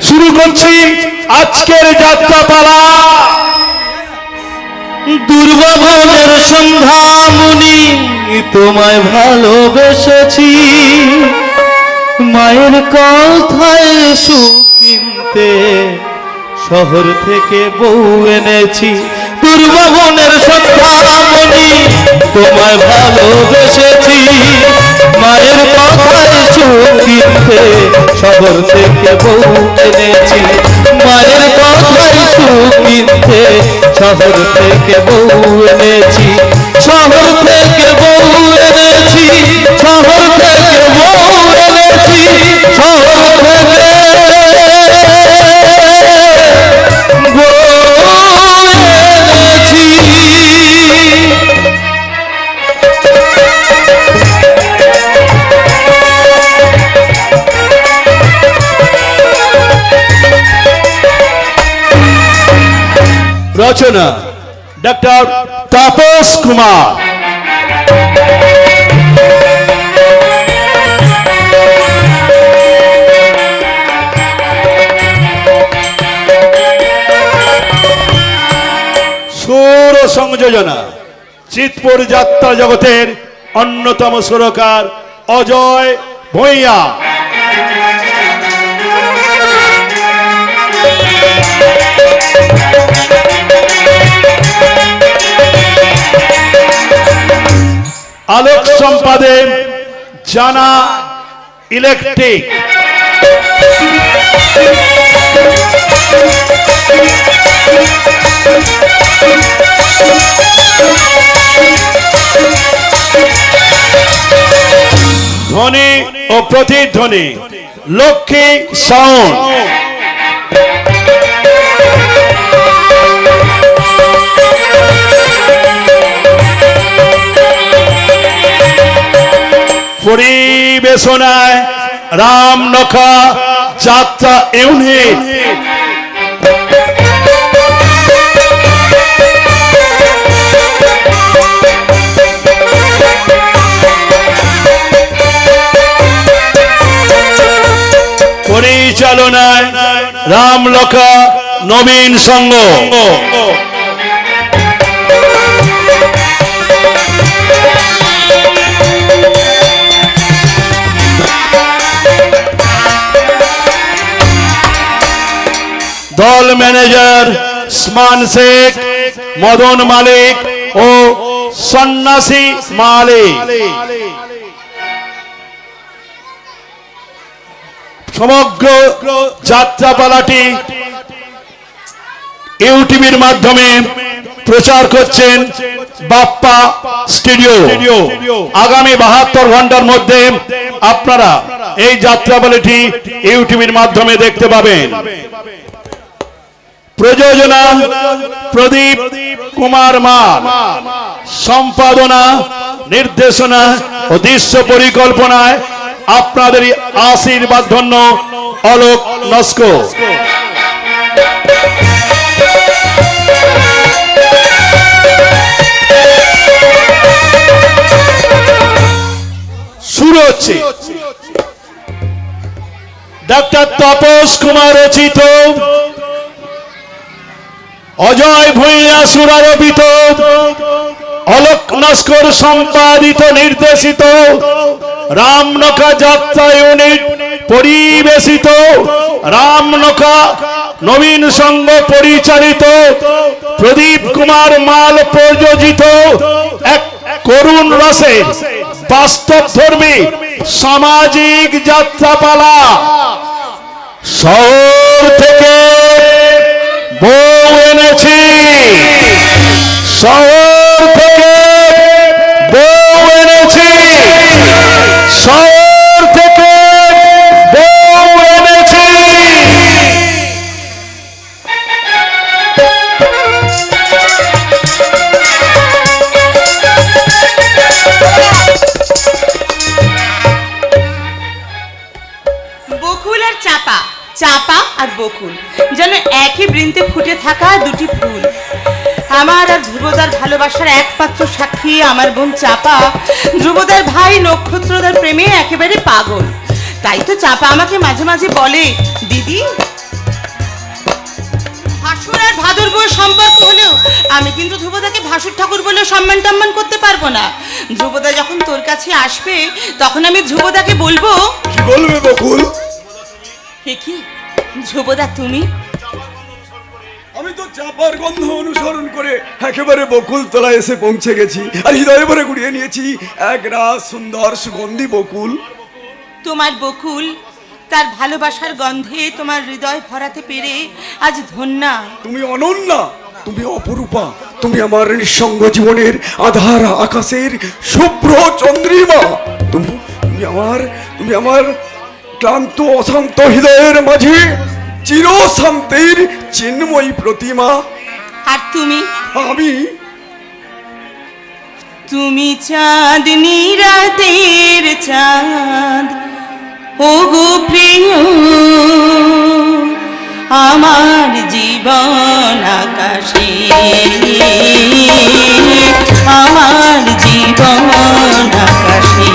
শুরু করছি আজকের যাত্রাপালা। দুর্গাভবনের সন্ধ্যামণি তোমায় ভালোবেসেছি, মায়ের কথায় সুখ কিনতে শহর থেকে বউ এনেছি। দুর্গাভবনের সন্ধ্যামণি তোমায় ভালোবেসেছি, মায়ের কথায় সুখ কিনতে শহর থেকে বউ এনেছি। মায়ের কথায় সুখ কিনতে শহর থেকে বউ এনেছি। শহর থেকে বউ এনেছি, শহর থেকে বউ এনেছি, শহর থেকে বউ এনেছি। রচনা ডক্টর তাপস কুমার। সুর ও সংযোজনা চিতপুর যাত্রা জগতের অন্যতম সুরকার অজয় ভূঁইয়া। আলোক সম্পাদে জানা ইলেকট্রিক। ধ্বনি ও প্রতিধ্বনি লক্ষ্মী সাউন্ড। পরিবেশনায় রামনখা যাত্রা ইউনিট। পরিচালনায় রামলখা নবীন সংঘ। দল ম্যানেজার স্মান শেখ, মদন মালিক ও সন্ন্যাসী মালিক। সমগ্র যাত্রাপালাটি ইউটিভির মাধ্যমে প্রচার করছেন বাপ্পা স্টুডিও। আগামী 72 ঘন্টার মধ্যে আপনারা এই যাত্রাপালাটি ইউটিভির মাধ্যমে দেখতে পাবেন। প্রযোজনা প্রদীপ কুমার মাল, সম্পাদনা নির্দেশনা ও দৃশ্য পরিকল্পনায় আপনাদের আশীর্বাদ ধন্য অলোক নস্কর। শুরু হচ্ছে ডক্টর তাপস কুমার রচিত, অজয় ভূঁইয়া সুরারোপিত, অলোক নস্কর সম্পাদিত নির্দেশিত রামনখা যাত্রা ইউনিট পরিবেশিত, রামনখা নবীন সংঘ পরিচালিত, প্রদীপ কুমার মাল প্রযোজিত এক করুণ রসের বাস্তবধর্মী সামাজিক যাত্রাপালা। শহর থেকে বউ এনেছি, শহর থেকে বউ এনেছি, শহর থেকে বউ এনেছি। বকুল আর চাপা, চাপা আর বকুল যেন একই বৃন্তে ফুটে থাকা দুটি ফুল। আমার আর ধ্রুবদার ভালোবাসার একমাত্র সাক্ষী আমার বোন চাপা। ধ্রুবদার ভাই নক্ষত্রদার প্রেমে একেবারে পাগল। তাই তো চাপা আমাকে মাঝে মাঝে বলে, দিদি বউ সম্পর্ক হলেও আমি কিন্তু ধ্রুবদাকে ভাসুর ঠাকুর বলে সম্মান টম্মান করতে পারবো না। ধ্রুবদা যখন তোর কাছে আসবে তখন আমি ধ্রুবদাকে বলবো, কি বলবে বকুল? হে কি ধ্রুবদা তুমি? আমি তো চাপার গন্ধ অনুসরণ করে একেবারে বকুল তলায় এসে পৌঁছে গেছি, আর হৃদয়ে ভরে গুড়িয়ে নিয়েছি এক রাস সুন্দর সুগন্ধি বকুল। তোমার বকুল তার ভালোবাসার গন্ধে তোমার হৃদয় ভরাতে পেরে আজ ধন্যা। তুমি অনন্যা, তুমি অপরূপা, তুমি আমার নিঃসঙ্গ জীবনের আধার আকাশের শুভ্র চন্দ্রিমা। তুমি আমার ক্লান্ত অশান্ত হৃদয়ের মাঝে চিরশান্তির চিন্ময়ী প্রতিমা। আর আমি তুমি চাঁদনি রাতের চাঁদ, ও গো প্রিয় আমার জীবন আকাশে, আমার জীবন আকাশে।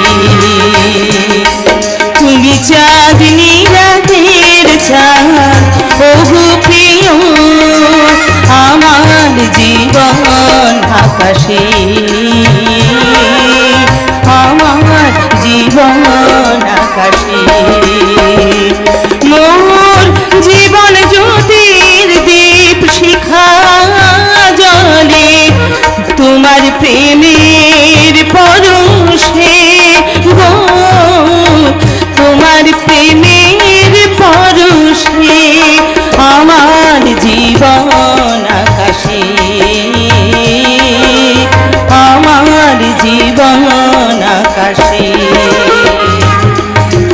তুমি চাঁদনি রাতের চাঁদ, ও গো প্রিয় আমার জীবন আকাশে, আমার জীবন আকাশে। মোর জীবন জ্যোতির দীপ শিখা জলে, তোমার প্রেমের পরশে গো, তোমার প্রেমের পরশে আমার জীবন আকাশে, আমার জীবন আকাশে।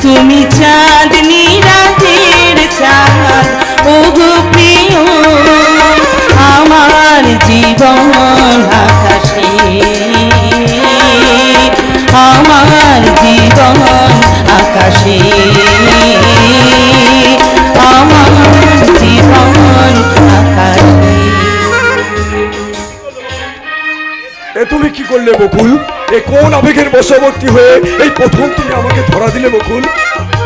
তুমি চাঁদনি রাতের চাঁদ, ও গো প্রিয় আমার জীবন আকাশে, আমার জীবন আকাশে, আমার জীবন আকাশে। এ তুমি কি করলে বকুল? এ কোন আবেগের বশবর্তী হয়ে এই প্রথম তুমি আমাকে ধরা দিলে বকুল?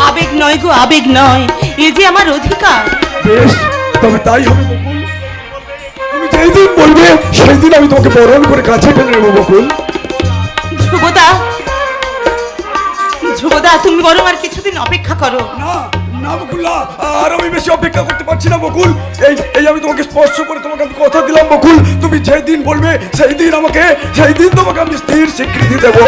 আবেগ নয় গো, আবেগ নয়, এ যে আমার অধিকার। বেশ, তবে তাই হবে বকুল। তুমি যেই দিন বলবে সেই দিন আমি তোমাকে বরণ করে কাছে ফেলে নেবো বকুল। ধ্রুবদা, ধ্রুবদা তুমি বরং আর কিছুদিন অপেক্ষা করো। না না বকুল্লা, আর আমি বেশি অপেক্ষা করতে পারছি না বকুল। এই আমি তোমাকে স্পর্শ করে তোমাকে আমি কথা দিলাম বকুল, তুমি যেই দিন বলবে সেই দিন তোমাকে আমি স্থির স্বীকৃতি দেবো।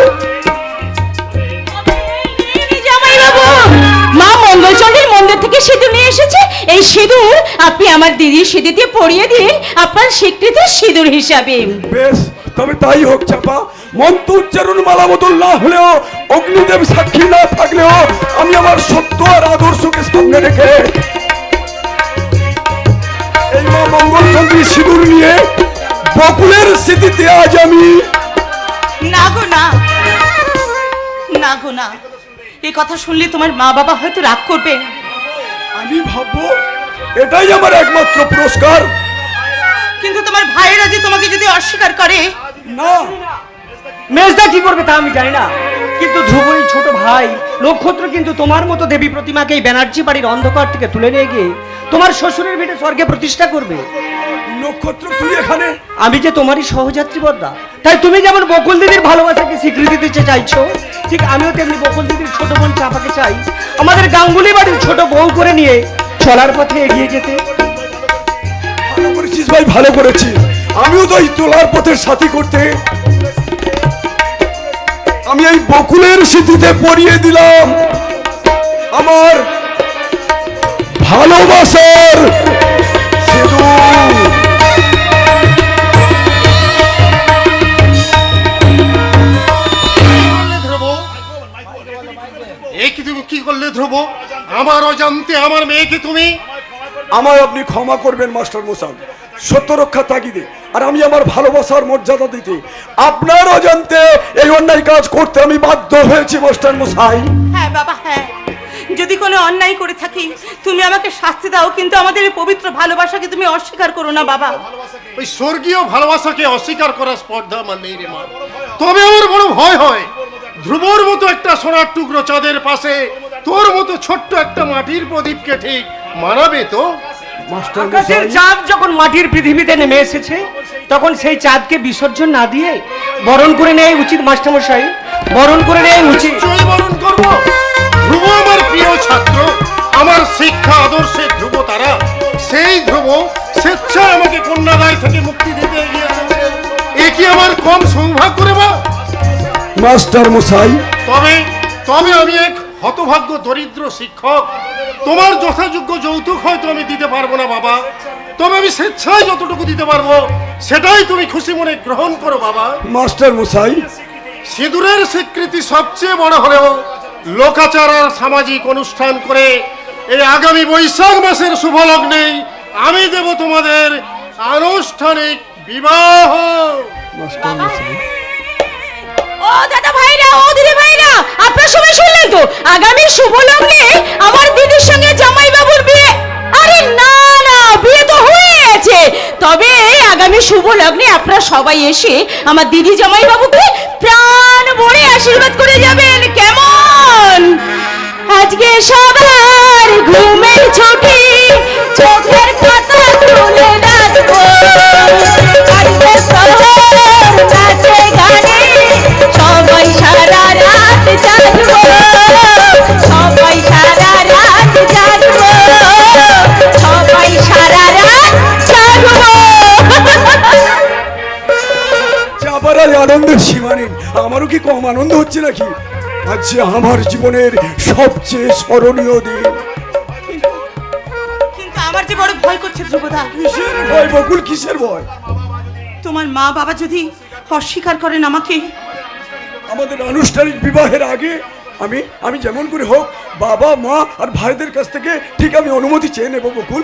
মা মঙ্গলচন্ডীর মন্দির থেকে সিঁদুর নিয়ে এসেছে। এই সিঁদুর আপনি আমার দিদির সিঁদুর দিয়ে পরিয়ে দিন আপনার স্বীকৃত সিঁদুর হিসাবে। বেশ, তবে তাই হোক চাপা। মন্ত্র উচ্চারণ মালা বদল না হলেও, অগ্নিদেব সাক্ষী না থাকলেও আমি আমার সত্য আর আদর্শকে সামনে রেখে এই মা মঙ্গলচন্দ্রী সিঁদুর নিয়ে বকুলের স্মৃতিতে আজ আমি। না গো না, না গো না, এই কথা শুনলে তোমার মা বাবা হয়তো রাগ করবে। আমি ভাববো এটাই আমার একমাত্র পুরস্কার। কিন্তু তোমার ভাইয়েরা যে তোমাকে যদি অস্বীকার করে। না, মেজদা কি করবে তা আমি জানি না, কিন্তু ধ্রুবই ছোট ভাই নক্ষত্র কিন্তু তোমার মতো দেবী প্রতিমাকে এই ব্যানার্জি বাড়ির অন্ধকার থেকে তুলে নিয়ে গিয়ে তোমার শ্বশুরের ভিটে স্বর্গে প্রতিষ্ঠা করবে। নক্ষত্র তুই এখানে? আমি যে তোমারই সহযাত্রী বদ্দা, তাই তুমি যেমন বকুল দিদির ভালোবাসাকে স্বীকৃতি দিতে চাইছো, ঠিক আমিও তেমনি বকুল দিদির ছোট বোন চাপাকে চাই আমাদের গাঙ্গুলি বাড়ির ছোট বউ করে নিয়ে চলার পথে এগিয়ে যেতে। ভালো করেছিস ভাই, ভালো করেছিস। আমিও তো এই চলার পথের সাথী করতে আমি এই বকুলের স্মৃতিতে পরিয়ে দিলাম আমার ভালোবাসার সিঁদুর। তুমি কি করলে ধ্রুব? আমার অজান্তে আমার মেয়েকে তুমি। আমায় আপনি ক্ষমা করবেন মাস্টার মশাই, সত্য রক্ষা তাগিদে আর আমি আমার ভালোবাসার মর্যাদা দিতে আপনার অজান্তে এই অন্যায় কাজ করতে আমি বাধ্য হয়েছি মাস্টার মশাই। হ্যাঁ বাবা, হ্যাঁ, যদি কোনো অন্যায় করে থাকি তুমি আমাকে শাস্তি দাও, কিন্তু আমাদের এই পবিত্র ভালোবাসাকে তুমি অস্বীকার করো না বাবা। ওই স্বর্গীয় ভালোবাসাকে অস্বীকার করার স্পর্ধা আমার নেই রে মা। তবে আমার বড় ভয় হয়, ধ্রুবর মতো একটা সোনার টুকরো চাঁদের পাশে তোর মতো ছোট্ট একটা মাটির প্রদীপকে ঠিক মানাবে তো? মাস্টার আকাশের মশাই চাঁদ যখন মাটির পৃথিবীতে নেমে এসেছে তখন সেই চাঁদকে বিসর্জন না দিয়ে বরণ করে নেয় উচিত মাস্টারমশাই, বরণ করে নেয় উচিত। নিশ্চয়ই বরণ করব। ধ্রুব আমার প্রিয় ছাত্র, আমার শিক্ষা আদর্শের ধ্রুব তারা। সেই ধ্রুব স্বেচ্ছায় আমাকে কন্যাদায় থেকে মুক্তি দিতে এগিয়ে এসেছে। এ কি আমার কম সৌভাগ্য রে মা? মাস্টার মশাই তবে তবে আমি এক হতভাগ্য দরিদ্র শিক্ষক। তোমার যথাযোগ্য যৌতুক হয়তো আমি দিতে পারবো না বাবা, তবে আমি স্বেচ্ছায় যতটুকু দিতে পারবো সেটাই তুমি খুশি মনে গ্রহণ করো বাবা। মাস্টার মশাই সিঁদুরের স্বীকৃতি সবচেয়ে বড় হলেও লোকাচার আর সামাজিক অনুষ্ঠান করে এই আগামী বৈশাখ মাসের শুভ লগ্নেই আমি দেব তোমাদের আনুষ্ঠানিক বিবাহ। মাস্টার মশাই ও দাদা ভাইরা, ও দিদি ভাইরা, আপনারা সবাই শুনলেন তো, আগামী শুভ লগ্নে আমার দিদির সঙ্গে জামাই বাবুর বিয়ে। আরে না না, বিয়ে তো হয়েছে, তবে আগামী শুভ লগ্নে আপনারা সবাই এসে আমার দিদি জামাই বাবুকে প্রাণ ভরে আশীর্বাদ করে যাবেন, কেমন? আজকে সবার ঘুমের ছুটি, চোখের পাতা তুলে রাখবো, আজকে শহর নাচে গানে সবাই সারা রাত জাগবো, সবাই সারা রাত জাগবো, সবাই সারা রাত জাগবো। আবার আজ আনন্দের সীমা নেই। আমারও কি কম আনন্দ হচ্ছে নাকি? আজ যে আমার জীবনের সবচেয়ে স্মরণীয় দিন। কিন্তু আমার যে বড় ভয় করছে ধ্রুবদা। কিসের ভয় বকুল, কিসের ভয়? তোমার মা বাবা যদি অস্বীকার করেন আমাকে? আমাদের আনুষ্ঠানিক বিবাহের আগে আমি যেমন করে হোক বাবা মা আর ভাইদের কাছ থেকে ঠিক আমি অনুমতি চেয়ে নেব বকুল।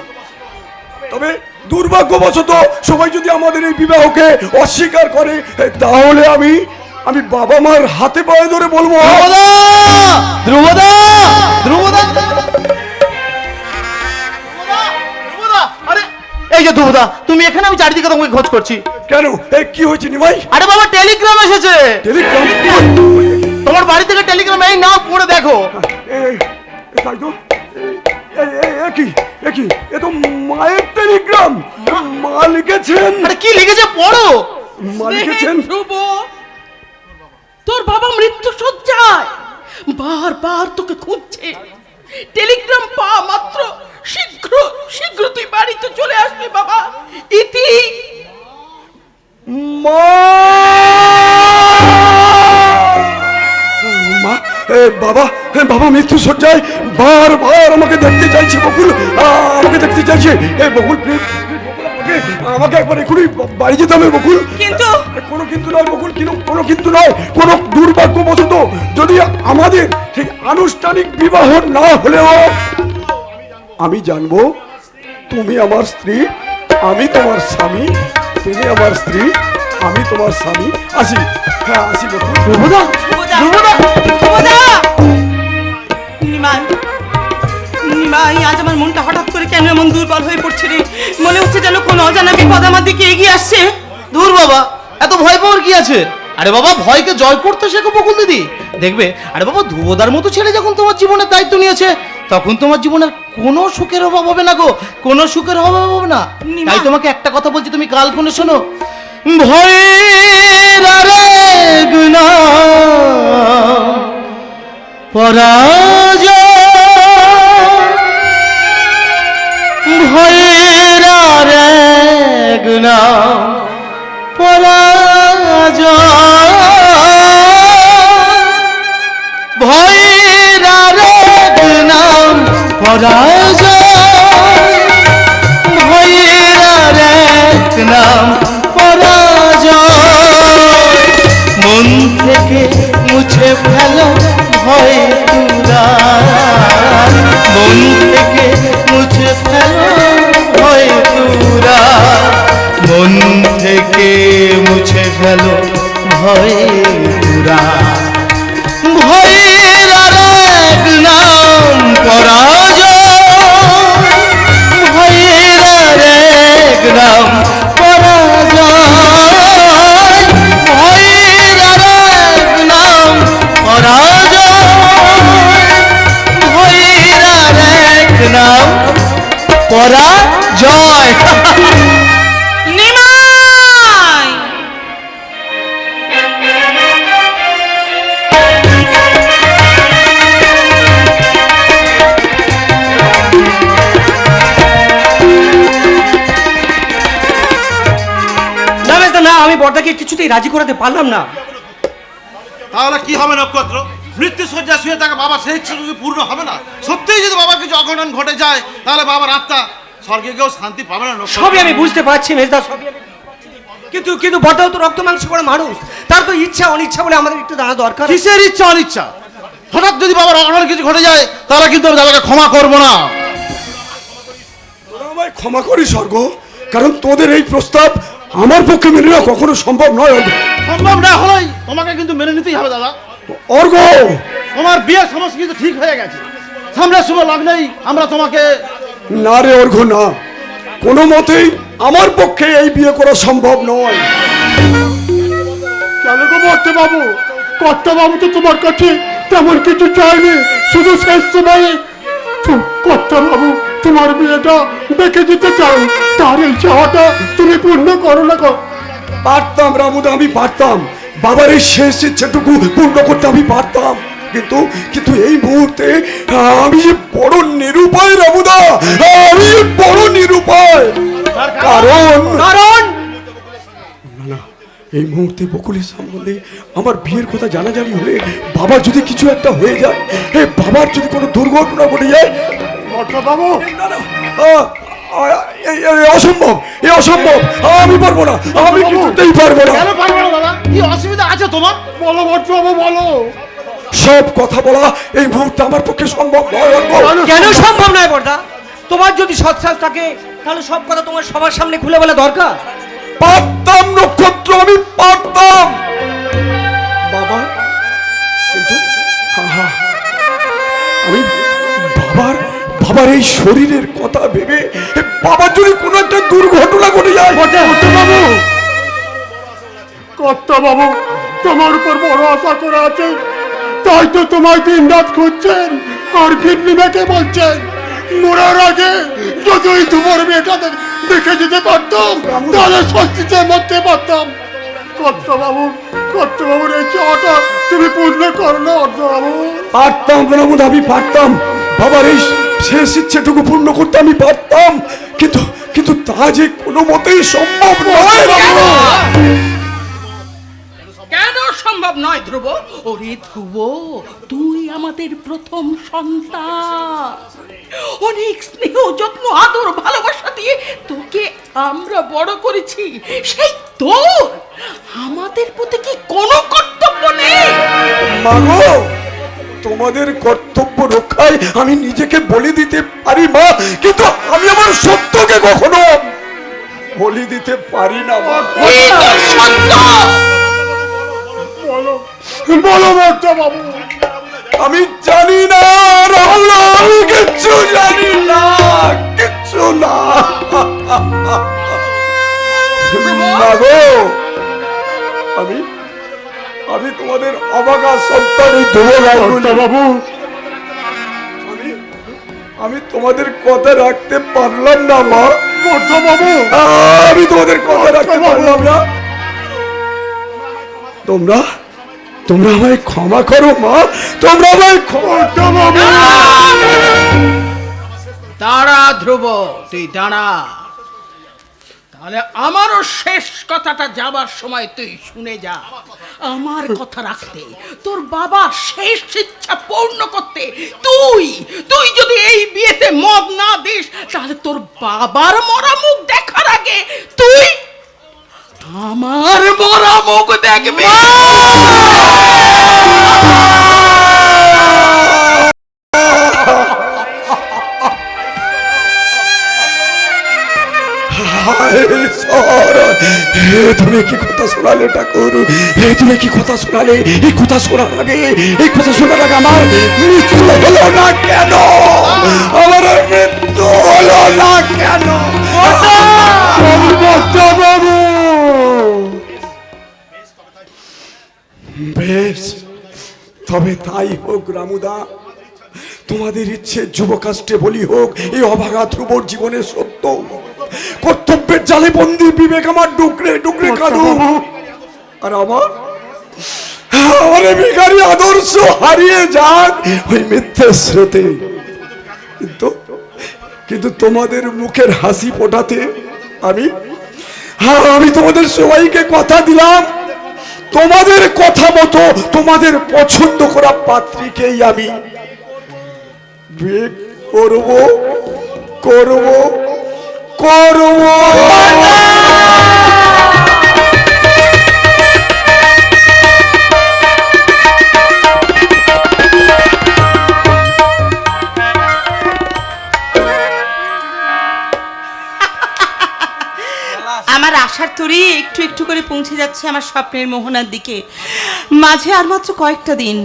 তবে দুর্ভাগ্যবশত সবাই যদি আমাদের এই বিবাহকে অস্বীকার করে তাহলে আমি বাবা মার হাতে পায়ে ধরে বলবো, ধ্রুবদা, ধ্রুবদা, আরে এই যে ধ্রুবদা, তুমি এখানে? আমি চারিদিকে তোমাকে খোঁজ করছি। কেন কি হয়েছে নিমাই? আরে বাবা, টেলিগ্রাম এসেছে। টেলিগ্রাম? তোমার বাড়ি থেকে টেলিগ্রাম, এই নাও পড়ে দেখো। তাই তো, কি এ তো মায়ের টেলিগ্রাম। মা লিখেছেন। আরে কি লিখেছে পড়ো। মা লিখেছেন, ধ্রুব, তোর বাবা মৃত্যু সজ্জায়, বারবার তোকে খুঁজছে। টেলিগ্রাম পাওয়া মাত্র শীঘ্র তুই বাড়িতে চলে আসবি বাবা। ইতি। মা মা বাবা মৃত্যু সজ্জায় বারবার আমাকে দেখতে চাইছে বকুল, আমাকে দেখতে চাইছে। বকুল প্লিজ, আমাকে একবার এখনই বাড়ি যেতে হবে বকুল। কিন্তু কোনো কিন্তু নয় বকুল, কোনো কিন্তু নয়। কোনো দুর্ভাগ্যবশত যদি আমাদের ঠিক আনুষ্ঠানিক বিবাহ না হলেও আমি জানবো তুমি আমার স্ত্রী, আমি তোমার স্বামী। তুমি আমার স্ত্রী, আমি তোমার স্বামী। আসি, হ্যাঁ আসি বকুল। ধ্রুবদা, ধ্রুবদা, নিমাই, নিমাই, আজ আমার মনটা হঠাৎ করে কেন এমন দুর্বল হয়ে পড়ছে রে? মনে হচ্ছে যেন কোন অজানা বিপদ আমার দিকে এগিয়ে আসছে। দূর বাবা, এত ভয় পাওয়ার কি আছে? আরে বাবা, ভয়কে জয় করতে শেখো বকুল দিদি, দেখবে। আরে বাবা, ধ্রুবদার মতো ছেলে যখন তোমার জীবনের দায়িত্ব নিয়েছে তখন তোমার জীবনের কোনো সুখের অভাব হবে না গো, কোনো সুখের অভাব হবে না। তাই তোমাকে একটা কথা বলছি, তুমি কাল কোনে শোনো। ভয়ের আরেগনা পরাজয়, ভয়ের আরেগনা পরাজয়, ভয়ের আরেগনা পরাজয়, ভয়ের আরেগনা পরাজয়। মন থেকে মুছে ফেলো ভয় তুরা, মন থেকে মুছে ফেলো ভয় তুরা, মন থেকে মুছে ফেলো ভয় তুরা। ভয়ের আরেক নাম পরাজয়, ভয়ের আরেক নাম পরাজয়, ভয়ের আরেক নাম পরাজয়, ভয়ের আরেক নাম পরাজয়। জয়। নিমাই না মেজদা না, আমি বর্দাকে কিছুতেই রাজি করাতে পারলাম না। তাহলে কি হবে নক্ষত্র? মৃত্যু শয্যা শুয়ে থাকা বাবা সেই ইচ্ছা যদি পূর্ণ হবে না? সত্যিই যদি বাবার কিছু অঘটন ঘটে যায় তাহলে বাবার আত্মা স্বর্গে গিয়েও শান্তি পাবে না নক্ষত্র? সবই আমি বুঝতে পারছি মেজদা, সবই আমি বুঝতে পারছি। কিন্তু কিন্তু বর্দাও তো রক্ত মাংস করে মানুষ, তার তো ইচ্ছা অনিচ্ছা বলে আমাদের একটু জানা দরকার। কিসের ইচ্ছা অনিচ্ছা? হঠাৎ যদি বাবার অঘটন কিছু ঘটে যায় তাহলে কিন্তু আমি দাদাকে ক্ষমা করবো না। তোরা আমায় ক্ষমা করিস স্বর্গ, কারণ তোদের এই প্রস্তাব আমার পক্ষে মেনে নেওয়া কখনো সম্ভব নয়। সম্ভব না হলেই তোমাকে কিন্তু মেনে নিতেই হবে দাদা। অর্ঘ, তোমার বিয়ের সমস্ত কিছু ঠিক হয়ে গেছে, সামনে শুভ লগ্নেই আমরা তোমাকে। না রে অর্ঘ না, কোনো মতেই আমার পক্ষে এই বিয়ে করা সম্ভব নয়। কেন গো বর্তে বাবু? কর্তা বাবু তো তোমার কাছে তেমন কিছু চাইনি, শুধু শেষ সময়ে কর্তা বাবু তোমার বিয়েটা দেখে দিতে চাও, তার এই চাওয়াটা তুমি পূর্ণ করো না গো। পারতাম রামুদা, আমি পারতাম, বাবার এই শেষ ইচ্ছেটুকু পূর্ণ করতে আমি পারতাম, কিন্তু কিন্তু এই মুহূর্তে আমি যে বড় নিরুপায় রামুদা, আমি যে বড় নিরুপায়। কারণ কারণ না, এই মুহূর্তে বকুলের সম্বন্ধে আমার বিয়ের কথা জানাজানি হলে বাবার যদি কিছু একটা হয়ে যায়, বাবার যদি কোনো দুর্ঘটনা ঘটে যায়, কর্তা বাবু না, না, অসম্ভব, এ অসম্ভব, আমি পারবো না, আমি কিছুতেই পারবো না। কেন পারবো না দাদা? কি অসুবিধা আছে তোমার? বলো বর্তে বাবু বলো। সব কথা বলা এই মুহূর্তে আমার পক্ষে সম্ভব নয়। কেন সম্ভব নয় বর্দা? তোমার যদি সৎসাহস থাকে তাহলে সব কথা তোমার সবার সামনে খুলে বলা দরকার। পারতাম নক্ষত্র, আমি পারতাম বাবা, কিন্তু আমি বাবার এই শরীরের কথা ভেবে বাবার যদি কোনো একটা দুর্ঘটনা ঘটে যায়। বাবু, কর্তা বাবু তোমার উপর বড় আশা করে আছে, তাই তো তোমায় দিন রাত খুঁজছেন আর ফিরনি মেকে বলছেন। মরার আগে যদি ওই তোমার মেয়েটা দেখে যেতে পারতাম তাহলে স্বস্তিতে মরতে পারতাম। কর্তা বাবুর এই চাওয়াটা তুমি পূর্ণ করো না কর্তা বাবু। পারতাম রামুদ, আমি পারতাম, বাবার এই শেষ ইচ্ছেটুকু পূর্ণ করতে আমি পারতাম, কিন্তু কিন্তু তা যে কোনো মতেই সম্ভব নয় রামুদ। কেন সম্ভব নয় ধ্রুব? ওরে ধ্রুব, তুই আমাদের প্রথম সন্তান, অনেক স্নেহ যত্ন আদর ভালোবাসা দিয়ে তোকে আমরা বড় করেছি, সেই তোর আমাদের প্রতি কি কোনো কর্তব্য নেই? মাগো, তোমাদের কর্তব্য রক্ষায় আমি নিজেকে বলি দিতে পারি মা, কিন্তু আমি আমার সত্যকে কখনো বলি দিতে পারি না মা। এই তোর সত্য। বলো কর্তা বাবু। আমি জানি না রাহুল, আমি কিচ্ছু জানি না, কিচ্ছু না মাগো। আমি তোমাদের অবাকা সন্তানই কর্তা বাবু আমি তোমাদের কথা রাখতে পারলাম না মা। কর্তা বাবু আমি তোমাদের কথা রাখতে পারলাম না। তোমরা আমায় ক্ষমা করো মা, তোমরা আমায় কর্তা বাবু। দাঁড়া ধ্রুব, তুই দাঁড়া, তাহলে আমারও শেষ কথাটা যাবার সময় তুই শুনে যা। আমার কথা রাখতে, তোর বাবার শেষ ইচ্ছা পূর্ণ করতে তুই যদি এই বিয়েতে মত না দিস, তাহলে তোর বাবার মরা মুখ দেখার আগে তুই আমার মরা মুখ দেখবি। তুমি কি কথা শোনালে ঠাকুর, তুমি কি কথা শোনালে? এই কথা শোনার আগে আমার মৃত্যু হলো না কেন? আমার মৃত্যু হলো না কেন? বেশ, তবে তাই হোক রামুদা, তোমাদের ইচ্ছে যুবকাষ্টে বলি হোক এই অভাগা ধ্রুবর জীবনের সত্য। কর্তব্যের জালে বন্দি বিবেক আমার ডুকরে ডুকরে কাঁদু। আর আমার এই ভিখারি আদর্শ হারিয়ে যাক ওই মিথ্যে স্রোতে। কিন্তু তোমাদের মুখের হাসি ফোটাতে আমি তোমাদের সবাইকে কথা দিলাম, তোমাদের কথা মতো তোমাদের পছন্দ করা পাত্রীকেই আমি বিয়ে করব করব করব। আমার আশার তরি একটু একটু করে পৌঁছে যাচ্ছে আমার স্বপ্নের মোহনার দিকে। মাঝে আর মাত্র কয়েকটা দিন,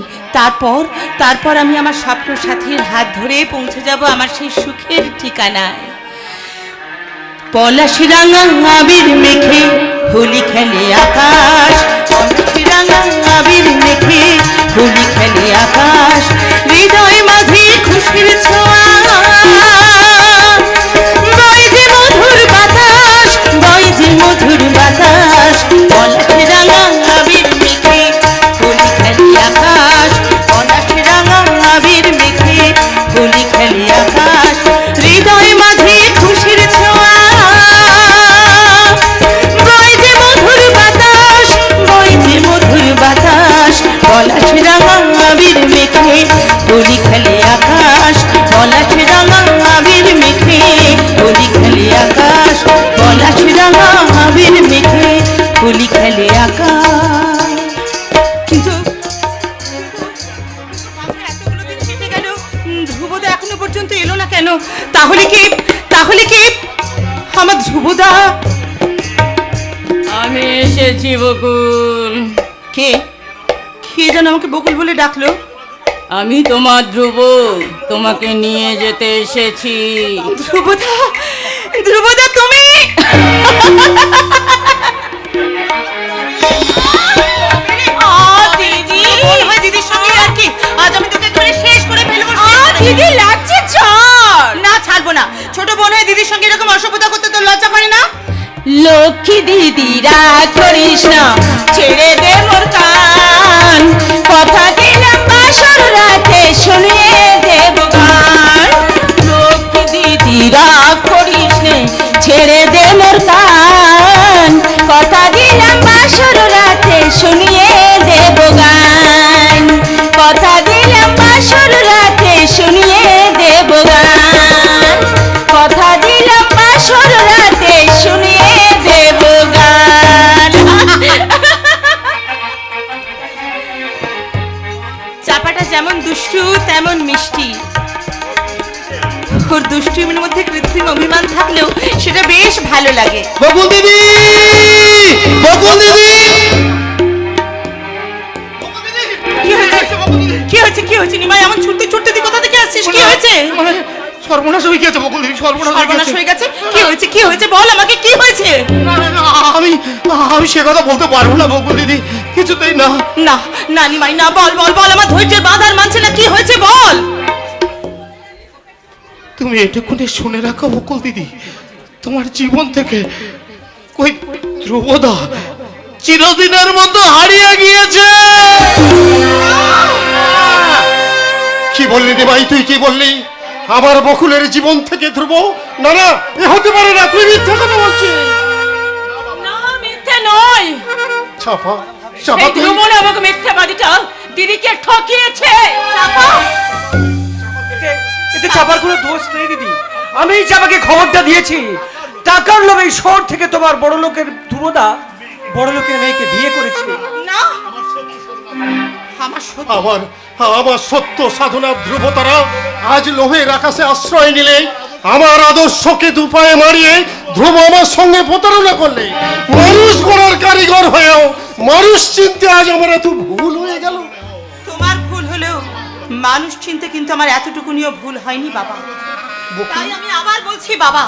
তারপর আমি আমার স্বপ্ন সাথীর হাত ধরে পৌঁছে যাব আমার সেই সুখের ঠিকানায়। পলাশ রাঙা আবির মেখে হোলি খেলে আকাশ, পলাশ রাঙা আবির মেখে হোলি খেলে আকাশ, হৃদয় মাঝে খুশির ছোঁয়া, মধুর বাতাস, মধুর বাতাস, পলাশ রাঙা আবির মেখে হোলি খেলে আকাশ, পলাশ রাঙা আবির মেখে হোলি খেলে আকাশ, হৃদয় মাঝে খুশির ছোঁয়া, মধুর বাতাস, মধুর বাতাস, পলাশ রাঙা আবির মেখে হোলি খেলে আকাশ, পলাশ রাঙা আবির মেখে হোলি খেলে আকাশ, পলাশ রাঙা আবির মেখে হোলি খেলে আকাশ। কিন্তু এতগুলো দিন কেটে গেল, ধ্রুবদা এখনো পর্যন্ত এলো না কেন? তাহলে কি আমার ধ্রুবদা? আমি এসেছি বকুল। কে যেন আমাকে বকুল বলে ডাকলো? আমি তোমার ধ্রুব, তোমাকে নিয়ে যেতে এসেছি। ধ্রুবদা তুমি? দিদির সঙ্গে আর কি আজ আমি তোকে একেবারে শেষ করে ফেলবো। দিদি লাগছে ছাড়। না, ছাড়বো না। ছোট বোন হয়ে দিদির সঙ্গে এরকম অসভ্যতা করতে তোর লজ্জা করে না? লক্ষ্মী দিদি রাগ করিস না, ছেড়ে দে মোর কান, কথা দিলাম বাসর রাতে শুনিয়ে দেব গান। লক্ষ্মী দিদি রাগ করিস নে, ছেড়ে দে মোর কান, কথা দিলাম বাসর রাতে শুনিয়ে দেব গান, কথা দিলাম বাসর রাতে শুনিয়ে দেব গান, কথা দিলাম বাসর রাতে শুনিয়ে দেব গান। চাপাটা যেমন দুষ্টু তেমন মিষ্টি। ওর দুষ্টুমির মধ্যে কৃত্রিম অভিমান থাকলেও সেটা বেশ ভালো লাগে। বকুল দিদি, বকুল দিদি, কি হয়েছে নিমাই? এমন ছুটতে ছুটতে তুই কোথা থেকে আসছিস? কি হয়েছে? সর্বনাশ হয়ে গেছে বকুল দিদি, সর্বনাশ হয়ে গেছে? কি হয়েছে বল আমাকে, কি হয়েছে? আমি সে কথা বলতে পারবো না বকুল দিদি, কিছুতেই না। না নিমাই না, বল আমার ধৈর্যের বাঁধ আর মানছে না। কি হয়েছে বল? তুমি এটুকুনি শুনে রাখো বকুল দিদি, তোমার জীবন থেকে ওই ধ্রুবদা চিরদিনের মতো হারিয়ে গিয়েছে। কি বললি রে ভাই, তুই কি বললি? আমার বকুলের জীবন থেকে ধ্রুব? না না, এ হতে পারে না, তুই মিথ্যা কথা বলছিস। না, মিথ্যে নয়। চাপা এই ধ্রুবন আমাকে মিথ্যাবাদীটা দিদিকে ঠকিয়েছে। এতে চাপার কোনো দোষ নেই দিদি, আমি চাপাকে খবরটা দিয়েছি। টাকার লোভে শহর থেকে তোমার বড় লোকের ধ্রুবদা বড় লোকের মেয়েকে বিয়ে করেছে। না, আমার সত্য সাধনা ধ্রুবতারা আজ লোহের আকাশে আশ্রয় নিলে, আমার আদর্শকে দুপায়ে মারিয়ে ধ্রুব আমার সঙ্গে প্রতারণা করলে, মানুষ গড়ার কারিগর হয়েও মানুষ চিনতে আজ আমার এত ভুল হয়ে গেল। তোমার ভুল হলেও মানুষ চিনতে কিন্তু আমার এতটুকুনিও ভুল হয়নি বাবা। তাই আমি আবার বলছি বাবা,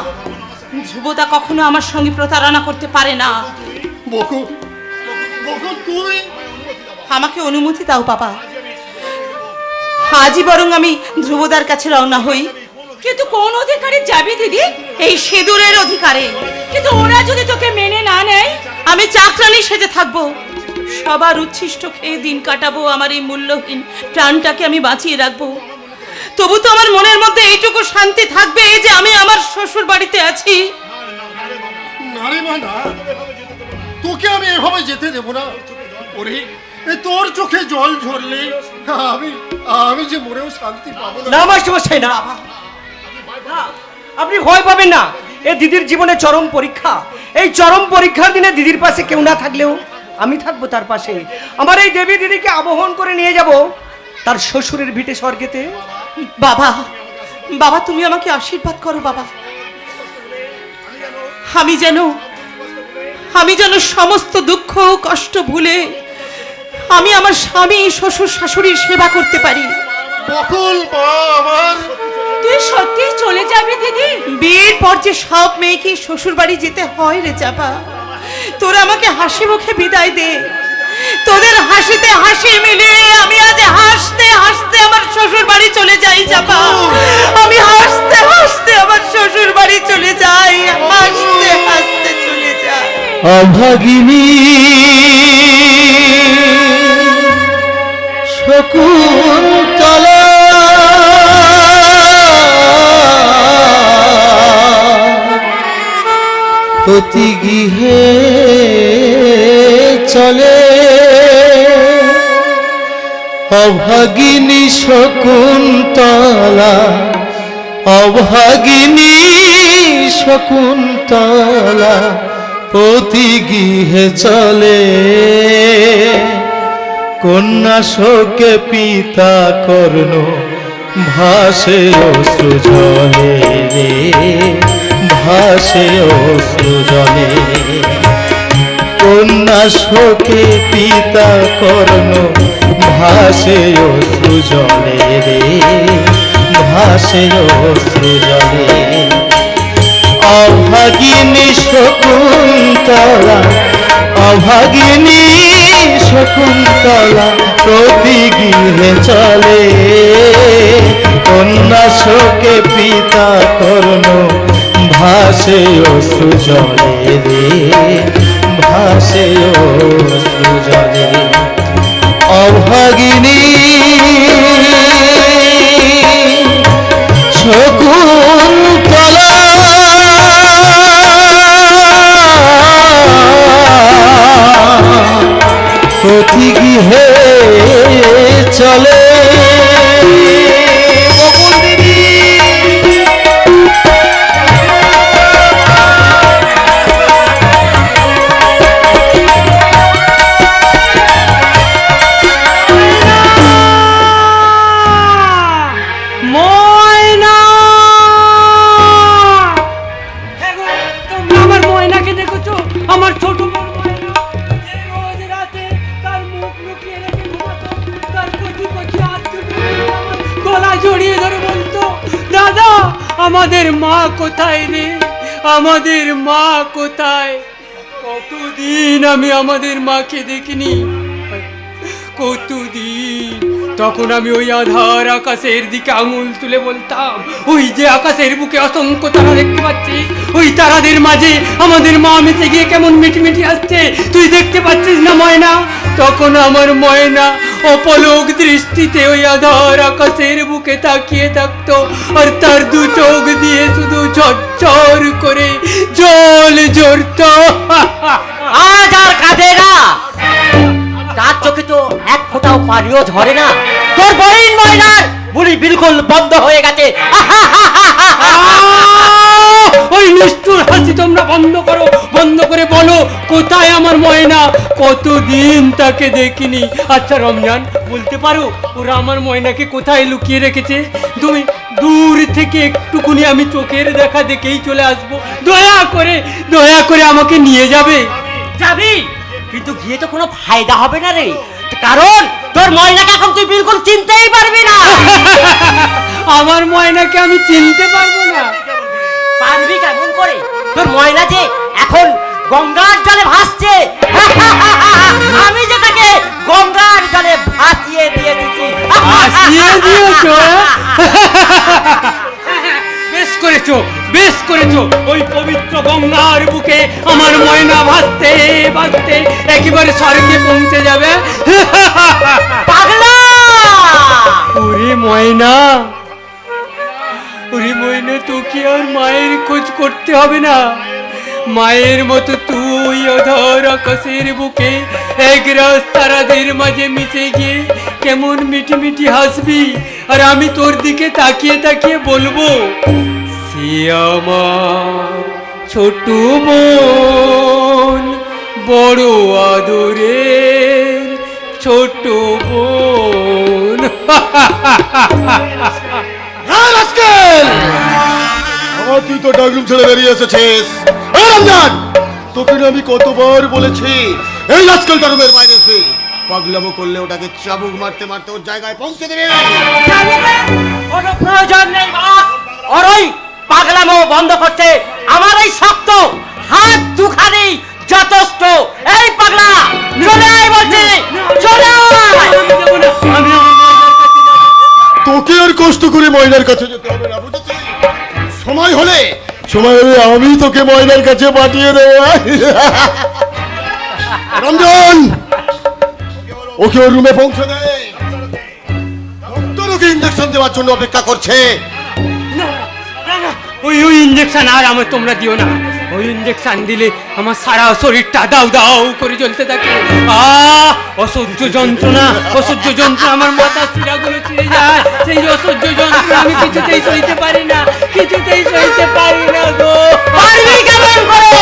ধ্রুবদা কখনো আমার সঙ্গে প্রতারণা করতে পারে না। বকুল, তুই আমাকে অনুমতি দাও বাবা, আজই বরং আমি ধ্রুবদার কাছে রওনা হই। কিন্তু কোন অধিকারে যাবি দিদি? এই সিঁদুরের অধিকারে। কিন্তু ওরা যদি তোকে মেনে না নেয়? আমি চাকরানি সেজে থাকবো, সবার উচ্ছিষ্ট খেয়ে দিন কাটাবো, আমার এই মূল্যহীন প্রাণটাকে আমি বাঁচিয়ে রাখবো। তবু তো আমার মনের মধ্যে এইটুকু শান্তি থাকবে যে আমি আমার শ্বশুর বাড়িতে আছি। নারে মা না, তোকে আমি এভাবে যেতে দেব না। ওরে, এই তোর চোখে জল ঝরলে আমি আমি যে মরেও শান্তি পাবো না। না মাস্টারমশাই না, আপনি ভয় পাবেন না। এ দিদির জীবনে চরম পরীক্ষা। এই চরম পরীক্ষার দিনে দিদির পাশে কেউ না থাকলেও আমি থাকবো তার পাশে। আমার এই দেবী দিদিকে আবহন করে নিয়ে যাব তার শ্বশুরের ভিটে স্বর্গেতে। বাবা, বাবা তুমি আমাকে আশীর্বাদ করো বাবা। আমি যেন সমস্ত দুঃখ কষ্ট ভুলে আমি আমার স্বামী শ্বশুর শাশুড়ির সেবা করতে পারি। বকুল মা আমার, তুই সত্যি চলে যাবি দিদি? বিয়ের পর যে সব মেয়েকে শ্বশুর বাড়ি যেতে হয় রে চাপা, তোরা আমাকে হাসি মুখে বিদায় দে। তোদের হাসিতে হাসি মিলিয়ে আমি আজ হাসতে হাসতে আমার শ্বশুর বাড়ি চলে যাই চাপা। আমি হাসতে হাসতে আমার শ্বশুর বাড়ি চলে যাই, হাসতে হাসতে চলে যাই। অভাগিনী শকুন্তলা প্রতি গৃহে চলে, অভাগিনী শকুন্তলা, অভাগিনী শকুন্তলা প্রতি গৃহে চলে। কন্যা শোকে পিতা কর্ণ ভাসে অশ্রু জলে রে, ভাসে অশ্রু জলে। কন্যা শোকে পিতা কর্ণ ভাসে অশ্রু জলে রে, ভাসে অশ্রু জলে। অভাগিনী শকুন্তলা, অভাগিনী শকুন্তলা প্রতি গৃহে চলে। কন্যা শোকে পিতা কর্ণ ভাসে অশ্রু জলে রে, ভাসে অশ্রু জলে। অভাগিনী শকুন্তলা প্রতি গৃহে চলে। আমার ময়নাকে দেখেছো? আমার ছোট বোন ময়না, যে রোজ রাতে তার মুখ লুকিয়ে রেখে ঘুমাতো, তার কচি কচি হাত দুটো আমার গলা জড়িয়ে ধরে বলতো, দাদা আমাদের মা কোথায় রে, আমাদের মা কোথায়? কতদিন আমি আমাদের মাকে দেখিনি, কতদিন। তখন আমি ওই আধার আকাশের দিকে আঙুল তুলে বলতাম, ওই যে আকাশের বুকে অসংখ্য তারা দেখতে পাচ্ছিস, ওই তারাদের মাঝে আমাদের মা মিশে গিয়ে কেমন মিটিমিটি আসছে, তুই দেখতে পাচ্ছিস না ময়না? তখন আমার ময়না অপলক দৃষ্টিতে ওই আধার আকাশের বুকে তাকিয়ে থাকতো, আর তার দু চোখ দিয়ে শুধু ঝরঝর করে জল ঝরতো। আজ আর কাঁদে না, তার চোখে তো এক ফোঁটাও পানিও ঝরে না। তোর বহিন ময়নার বুলি বিলকুল বন্ধ হয়ে গেছে। ওই নিষ্ঠুর হাসি তোমরা বন্ধ করো, বন্ধ করে বলো কোথায় আমার ময়না? কতদিন তাকে দেখিনি। আচ্ছা রমজান, বলতে পারো ওরা আমার ময়নাকে কোথায় লুকিয়ে রেখেছে? তুমি দূর থেকে একটুকুনি আমি চোখের দেখা দেখেই চলে আসবো, দয়া করে আমাকে নিয়ে যাবে? যাবি, কিন্তু গিয়ে তো কোনো ফায়দা হবে না রে, কারণ তোর ময়নাকে এখন তুই বিলকুল চিনতেই পারবি না। আমার ময়নাকে আমি চিনতে পারবো না? পারবি কেমন করে? তোর ময়না যে এখন গঙ্গার জলে ভাসছে, আমি যে তাকে গঙ্গার জলে ভাসিয়ে দিয়ে দিচ্ছি। আসিয়ে দিয়েছো। বেশ করেছো, বেশ করেছো। ওই পবিত্র গঙ্গার বুকে আমার ময়না ভাসতে ভাসতে একেবারে স্বর্গে পৌঁছে যাবে। পাগলা! ওরে ময়না, ওরে ময়না, তোকে আর মায়ের খোঁজ করতে হবে না। মায়ের মতো তুই অধর আকাশের বুকে এক রাত তারাদের মাঝে মিশে গিয়ে কেমন মিটি মিটি হাসবি, আর আমি তোর দিকে তাকিয়ে তাকিয়ে বলবো, সে আমার ছোট বোন, বড় আদরের ছোট বোন। আমার তুই তো ডাকরুম ছেড়ে বেরিয়ে এসেছিস। এই রমজান, তোকে না আমি কতবার বলেছি এই আজকালটা রুমের বাইরে এসে পাগলামো করলে ওটাকে চাবুক মারতে মারতে ওর জায়গায় পৌঁছে দেবে। কোনো প্রয়োজন নেই বস। ওর ওই পাগলামো বন্ধ করতে আমার এই শক্ত হাত দুখানি যথেষ্ট। এই পাগলা, চলে আয় বলছি, চলে আয়। তোকে আর কষ্ট করে ময়নার কাছে যেতে হবে না, বুঝেছিস? সময় হলে আমি তোকে ময়নার কাছে পাঠিয়ে দেবো। রমজান, ওকে ওর রুমে পৌঁছে দে। ডক্টর ওকে ইঞ্জেকশন দেওয়ার জন্য অপেক্ষা করছে। ওই ইঞ্জেকশন আর আমার তোমরা দিও না। ওই ইঞ্জেকশন দিলে আমার সারা শরীরটা দাউ দাউ করে জ্বলতে থাকে। অসহ্য যন্ত্রণা, অসহ্য যন্ত্রণা, আমার মাথা শিরাগুলো ছিঁড়ে যায়। সেই অসহ্য যন্ত্রণা আমি কিছুতেই সইতে পারি না, কিছুতেই সইতে পারি না গো। পারবি কেমন করে?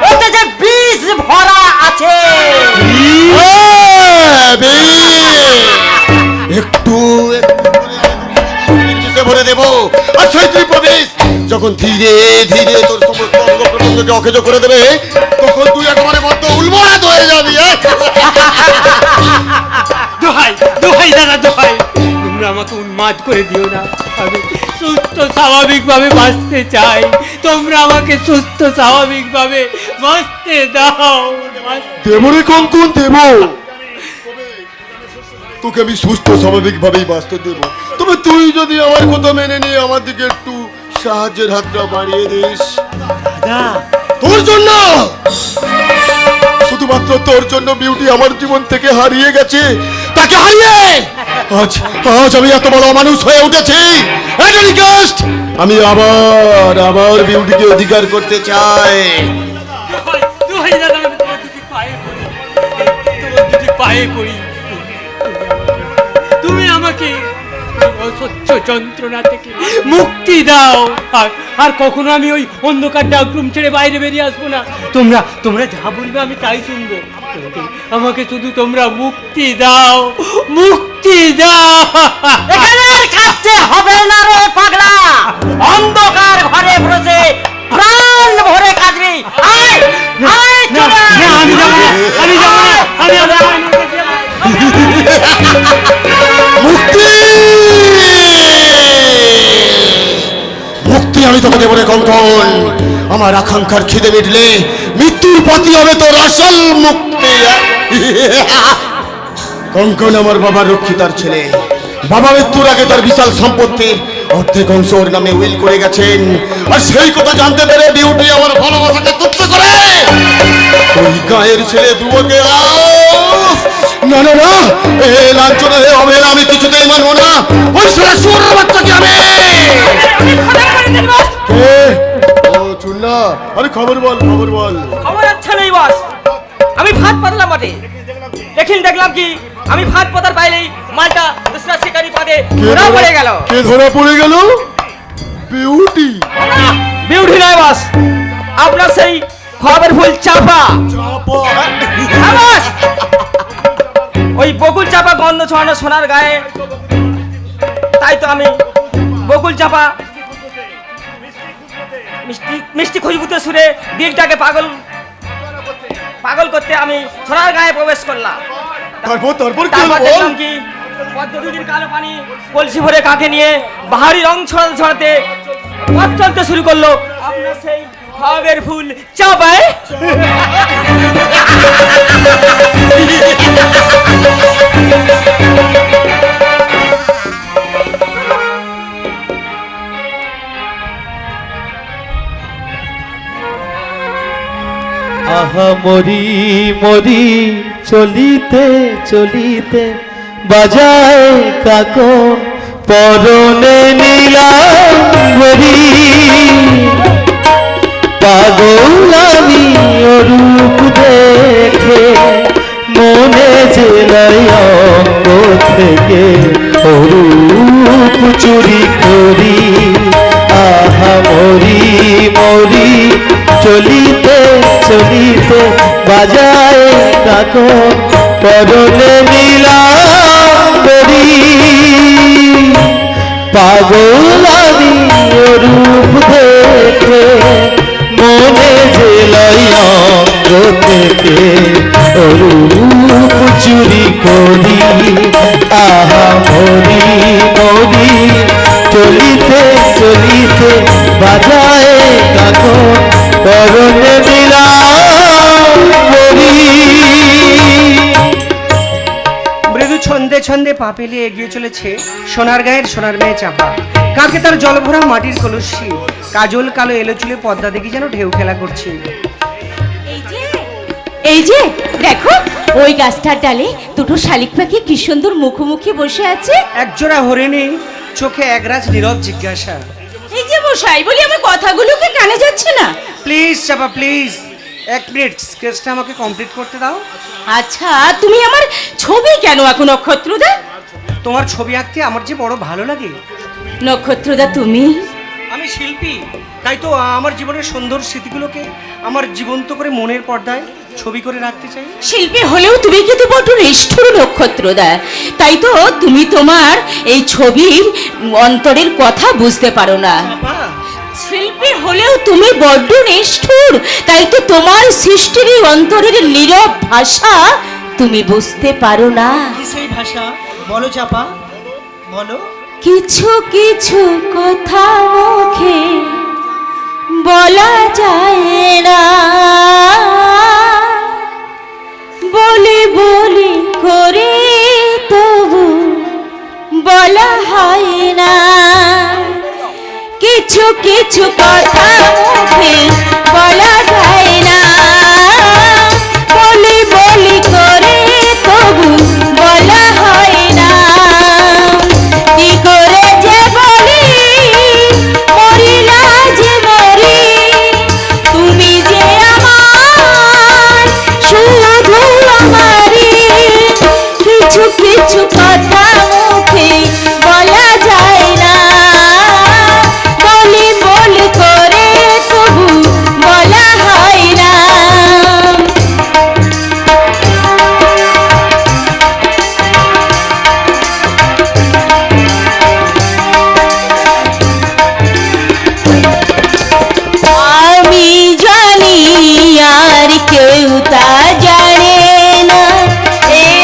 ওতে যে বিষ ভরা আছে। একটু ভরে দেবো, আর চৈত্রী প্রবেশ যখন ধীরে ধীরে তোর সমস্ত অঙ্গ প্রত্যঙ্গকে অকেজ করে দেবে, তখন তুই একেবারে বদ্ধ উন্মাদ হয়ে যাবি। দোহাই, দোহাই দাদা, দোহাই, তোমরা আমাকে উন্মাদ করে দিও না। আমি সুস্থ স্বাভাবিকভাবে বাঁচতে চাই। তোমরা আমাকে সুস্থ স্বাভাবিকভাবে বাঁচতে দাও। দেবো রে কঙ্কন, দেবো। তোকে আমি সুস্থ স্বাভাবিক ভাবেই বাঁচতে দেবো, তবে তুই যদি আমার কথা মেনে নিয়ে আমার দিকে একটু সাহায্যের হাতটা বাড়িয়ে দিস। তোর জন্য, শুধুমাত্র তোর জন্য বিউটি আমার জীবন থেকে হারিয়ে গেছে। তাকে হারিয়ে আজ আজ আমি এত বড় মানুষ হয়ে উঠেছি। আমি আবার বিউটিকে অধিকার করতে চাই। দোহাই দাদা, আমি তোমার দুটি পায়ে পড়ি, তোমার দুটি পায়ে পড়ি। তুমি আমাকে অসহ্য যন্ত্রণা থেকে মুক্তি দাও, আর কখনো আমি ওই অন্ধকার ডাকরুম ছেড়ে বাইরে বেরিয়ে আসবো না। তোমরা যা বলবে আমি তাই শুনবো। আমাকে শুধু তোমরা মুক্তি দাও, মুক্তি দাও। এখানে আর কাঁদতে হবে না রে পাগলা। অন্ধকার ঘরে বসে প্রাণ ভরে কাঁদবি। আয়, আয়, চলে আয়। আমি যাবো না, আমি যাবো না, আমি যাবো না। মুক্তি, মুক্তি আমি তোকে দেবো রে কঙ্কন। আমার আকাঙ্ক্ষার খিদে মিটলে মৃত্যুর পথই হবে তোর আসল মুক্তি। কঙ্কন আমার বাবার রক্ষিতার ছেলে। বাবা মৃত্যুর আগে তার বিশাল সম্পত্তির অর্ধেক অংশ ওর নামে উইল করে গেছেন, আর সেই কথা জানতে পেরে বিউটি আমার ভালোবাসাকে তুচ্ছ করে ওই গায়ের ছেলে ধ্রুবকে না না না, এ লাঞ্ছনা হবে না, আমি কিছুতেই মানবো না। ওই সারা সুর বাচ্চাকে আমি ও চুন্না, আরে খবর বল, খবর বল। খবর আচ্ছা নেই বস। আমি ভাত পাতলাম বটে, দেখলাম কি আমি ভাত পাতার বাইরেই মালটা দুসরা শিকারি পদে ধরা পড়ে গেল। কে ধরা পড়ে গেল? বিউটি। বিউটি নয় বস, আপনার সেই খবরের ফুল চাপা। হ্যাঁ বস, ওই বকুল চাপা গন্ধ ছড়ানো সোনার গায়ে। তাই তো আমি বকুল চাপা মিষ্টি খুশবুতে সুরে দিলটাকে পাগল করতে আমি সোনার গায়ে প্রবেশ করলাম। তারপর দেখলাম কি পদ্মদিদির কালো পানি কলসি ভরে কাঁধে নিয়ে বাহারি রং ছড়াতে পথ চলতে শুরু করলো আপনার সেই খবরের ফুল চাপায়। আহা মরি মরি চলিতে চলিতে বাজায় কাকন পরনে নীলাম্বরী পাগল আমি অরূপ দেখে মনে জেলায় অঙ্গ থেকে অরূপ চুরি করি আহা মরি মরি চলিতে চলিতে বাজায় কাকন পরনে নীলাম্বরী পাগল আমি রূপ দেখে মনে জেলায় অঙ্গ থেকে রূপ চুরি করি আহা মরি মরি চলিতে চলিতে বাজায় কাকন পরনে নীলাম্বরী। মৃদু ছন্দে ছন্দে পা পেলে এগিয়ে চলেছে সোনার গায়ের সোনার মেয়ে চাপা। কাকে তার জলভরা মাটির কলসি, কাজল কালো এলো চুলে পদ্মা দেখি যেন ঢেউ খেলা করছে। এই যে দেখো ওই গাছটার ডালে দুটো শালিক পাখি কি সুন্দর মুখোমুখি বসে আছে। একজোড়া হরিণী, চোখে একরাজ নীরব জিজ্ঞাসা। এই যে মশাই বলি আমার কথাগুলোকে কানে যাচ্ছে না? প্লিজ চাপা প্লিজ, 1 মিনিট স্কেচটা আমাকে কমপ্লিট করতে দাও। আচ্ছা তুমি আমার ছবি কেন এখন নক্ষত্রদা? তোমার ছবি আঁকতে আমার যে বড় ভালো লাগে। নক্ষত্রদা তুমি? আমি শিল্পী, তাই তো আমার জীবনের সুন্দর স্মৃতিগুলোকে আমার জীবন্ত করে মনের পর্দায় ছবি করে রাখতে চাই। শিল্পী হলেও তুমি কিন্তু বড় নিষ্ঠুর নক্ষত্রদা, তাই তো তুমি তোমার এই ছবির অন্তরের কথা বুঝতে পারো না। শিল্পী হলেও তুমি বড্ড নিষ্ঠুর, তাই তো তোমার সৃষ্টির এই অন্তরের নীরব ভাষা তুমি বুঝতে পারো না। কি সেই ভাষা বলো চাপা, বলো। কিছু কিছু কথা মুখে বলা যায় না, বলি বলি করে তবু বলা হয় না। কিছু কিছু কথা মুখে বলা যায় না, বলি বলি করে তবু বলা হয় না। কি করে যে বলি মরিলা যে মরি, তুমি যে আমার শুধু আমারই। কিছু কিছু কথা মুখে বলা যায় না, বলি বলি করে তবু বলা হয় না। আমি জানি আর কেউ তা জানে না,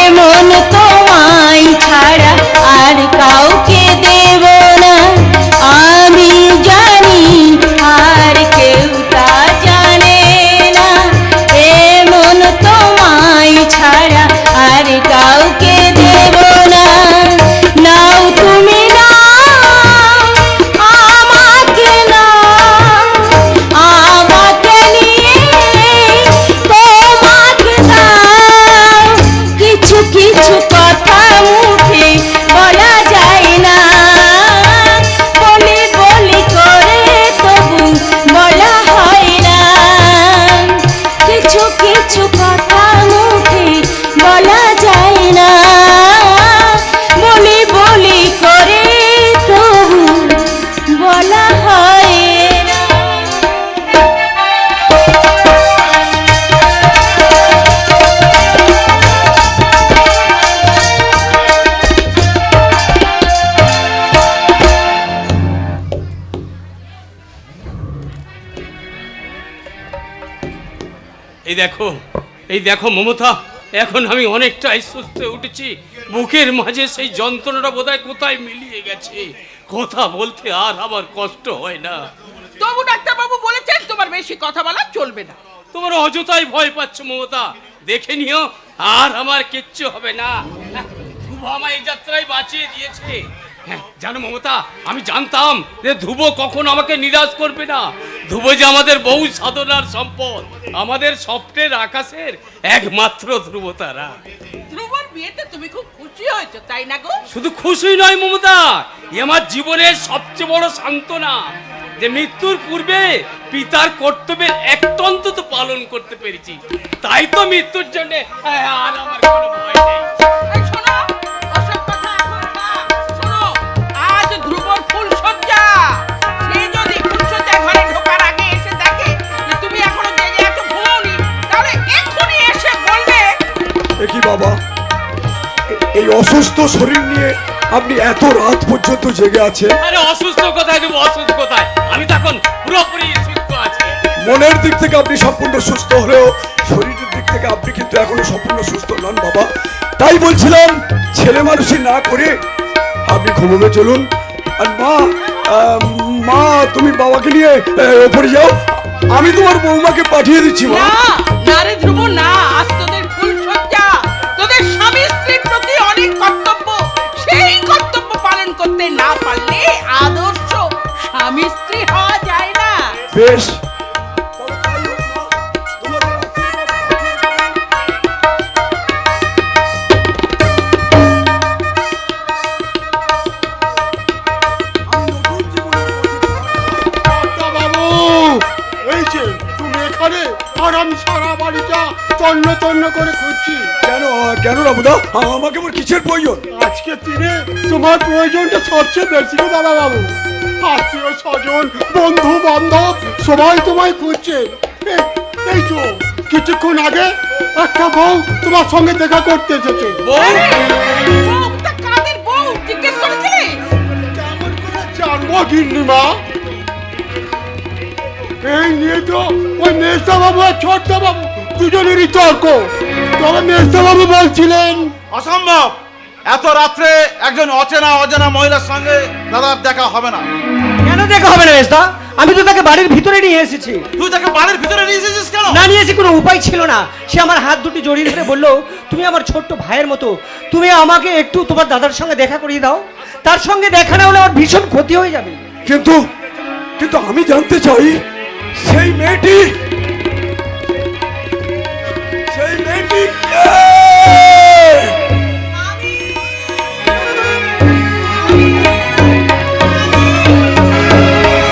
এমন তোমায় ছাড়া আর কাউকে দেব না। আমি জানি আর কেউ তা জানে না, এমন তোমায় ছাড়া আর কাউকে দেব না। নাও তুমি নাও আমাকে নাও, আমাকে নিয়ে তোমাকে দাও। কিছু কিছু কথা মুখে বলা যায় না, বলি বলি করে তবু বলা হয় না। কিছু কিছু কথা মুখে বলা যায় না, বলি বলি করে তবু বলা হয় না। এই দেখো মমতা, এখন আমি অনেকটাই সুস্থ উঠেছি। বুকের মাঝে সেই যন্ত্রণাটা বোধহয় কোথায় মিলিয়ে গেছে, কথা বলতে আর আমার কষ্ট হয় না। তবু ডাক্তারবাবু বলেছেন তোমার বেশি কথা বলা চলবে না। তোমার অযথাই ভয় পাচ্ছ মমতা, দেখে নিও আর আমার কিচ্ছু হবে না। শুভ আমায় এই যাত্রায় বাঁচিয়ে দিয়েছে, হ্যাঁ, জানো মমতা, আমি জানতাম যে ধ্রুব কখনো আমাকে নিরাশ করবে না। ধ্রুব যে আমাদের বহু সাধনার সম্পদ, আমাদের স্বপ্নের আকাশের একমাত্র ধ্রুব তারা। ধ্রুবর বিয়েতে তুমি খুব খুশি হয়েছো তাই না গো? শুধু খুশি নয় মমতা, এ আমার জীবনের সবচেয়ে বড় সান্ত্বনা যে মৃত্যুর পূর্বে পিতার কর্তব্যের একটা অন্তত পালন করতে পেরেছি। তাই তো মৃত্যুর জন্য আর আমার কোনো ভয় নেই। এই শোনো, ওসব কথা এখন না। শোনো, আজ ধ্রুবর ফুলসজ্জা। সে যদি ফুলসজ্জা ঘরে ঢোকার আগে এসে দেখে যে তুমি এখনো জেগে আছো, ঘুমোওনি, তাহলে এক্ষুনি এসে বলবে। এ কি বাবা, এই অসুস্থ শরীর নিয়ে আপনি এত রাত পর্যন্ত জেগে আছেন? আরে অসুস্থ কোথায় দেবো, অসুস্থ কোথায়? আমি তখন পুরোপুরি সুস্থ আছি। মনের দিক থেকে আপনি সম্পূর্ণ সুস্থ হলেও শরীরের দিক থেকে আপনি কিন্তু এখনো সম্পূর্ণ সুস্থ নন বাবা। তাই বলছিলাম, ছেলে মানুষই না করে আপনি ঘুমোবে চলুন। আর মা তুমি বাবাকে নিয়ে ওপরে যাও, আমি তোমার বৌমাকে পাঠিয়ে দিচ্ছি মা। না, না রে ধ্রুব না, আজ তোদের ফুলসজ্জা। তোদের স্বামী স্ত্রীর প্রতি অনেক কর্তব্য, সেই কর্তব্য পালন করতে না পারলে আদর্শ স্বামী স্ত্রী হওয়া যায় না। বেশ, বাবু, এই যে তুমি এখানে, আর আমি সারা বাড়িটা তন্ন তন্ন করে খুঁজছি। কেন রাবুদা, আমাকে আবার কিসের প্রয়োজন? আজকে দিনে তোমার প্রয়োজনটা সবচেয়ে বেশি গো দাদা বাবু। আত্মীয় স্বজন, বন্ধু বান্ধব সবাই তোমায় খুঁজছে। এই তো কিছুক্ষণ আগে একটা বউ তোমার সঙ্গে দেখা করতে এসেছে। বউটা কাদের বউ জিজ্ঞেস করেছিলি? কেমন করে জানবো গিন্নিমা? এই নিয়ে তো ওই মেজদা বাবু আর ছোট্ট বাবু দুজনেরই তর্ক। তবে মেজদা বাবু বলছিলেন অসম্ভব, এত রাত্রে একজন অজানা মহিলার সঙ্গে দাদার দেখা হবে না। কেন দেখা হবে না মেজদা? আমি তো তাকে বাড়ির ভিতরে নিয়ে এসেছি। তুই তাকে বাড়ির ভিতরে নিয়ে এসেছিস কেন? না নিয়ে এসে কোনো উপায় ছিল না। সে আমার হাত দুটি জড়িয়ে ধরে বলল, তুমি আমার ছোট্ট ভাইয়ের মতো, তুমি আমাকে একটু তোমার দাদার সঙ্গে দেখা করিয়ে দাও। তার সঙ্গে দেখা না হলে আমার ভীষণ ক্ষতি হয়ে যাবে। কিন্তু কিন্তু আমি জানতে চাই, সেই মেয়েটি কে?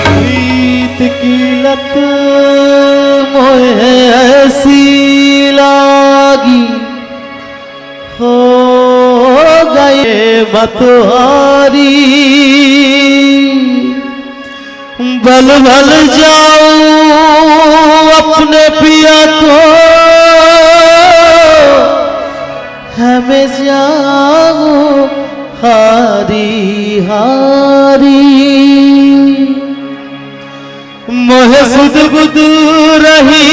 प्रीत की लत मोहे ऐसी लागी, हो गए मतवारी। बल बल जाऊं अपने पिया को, हमें जाऊं हारी हारी। मोह सुध बुध रही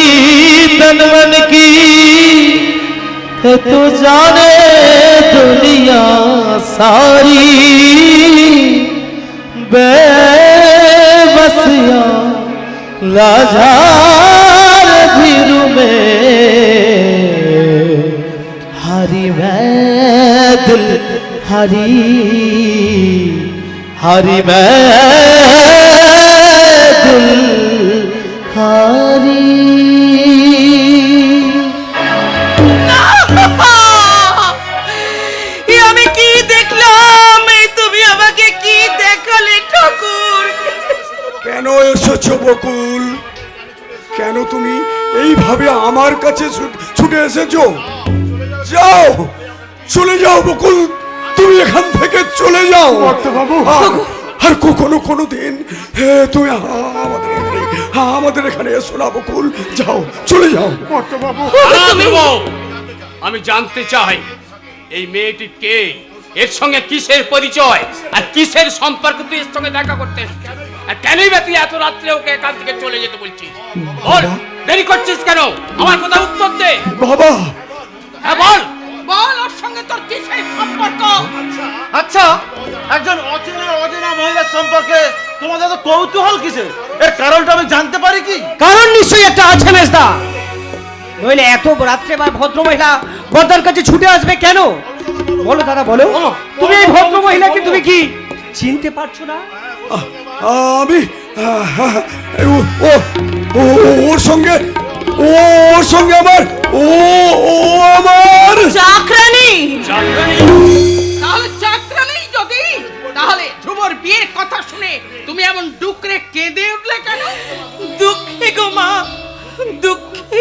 तन मन की, है तो जाने दुनिया सारी। बेबसिया लाचार भीरू में, हरी मैं दिल हरी हरी मैं दिल हरी। আমি কি দেখলাম? এই তুমি আমাকে কি দেখালে ঠাকুর? কেন এসেছো বকুল? কেন তুমি এইভাবে আমার কাছে ছুটে এসেছো? যাও, চলে যাও বকুল, তুমি এখান থেকে চলে যাও। বাবু, আর কোনো দিন তুমি আমাদের এখানে এসো না বকুল। যাও, চলে যাও। বাবু, আমি জানতে চাই এই মেয়েটি কে, এর সঙ্গে কিসের পরিচয় আর কিসের সম্পর্ক তুই এর সঙ্গে দেখা করতে এসেছিস? আর কেনই বা তুই এত রাত্রে ওকে এখান থেকে চলে যেতে বলছিস? বল, দেরি করছিস কেন? আমার কথা উত্তর দে। বাবা, হ্যাঁ বল। বল, ওর সঙ্গে তোর কিসের সম্পর্ক? আচ্ছা, একজন অজানা মহিলার সম্পর্কে তোমাদের তো কৌতূহল কিসের? এর কারণটা আমি জানতে পারি কি? কারণ নিশ্চয়ই একটা আছে মেজদা। নইলে এত রাত্রে বা ভদ্র মহিলা বদ্দার কাছে ছুটে আসবে কেন? বলো দাদা, বলো। তুমি এই ভদ্র মহিলাকে তুমি কি চিনতে পারছো না? আমি ওর সঙ্গে আমার আমার চাকরানি। তাহলে চাকরানি যদি, তাহলে ধ্রুবর বিয়ের কথা শুনে তুমি এমন ডুকরে কেঁদে উঠলে কেন? দুঃখে গো মা, দুঃখে।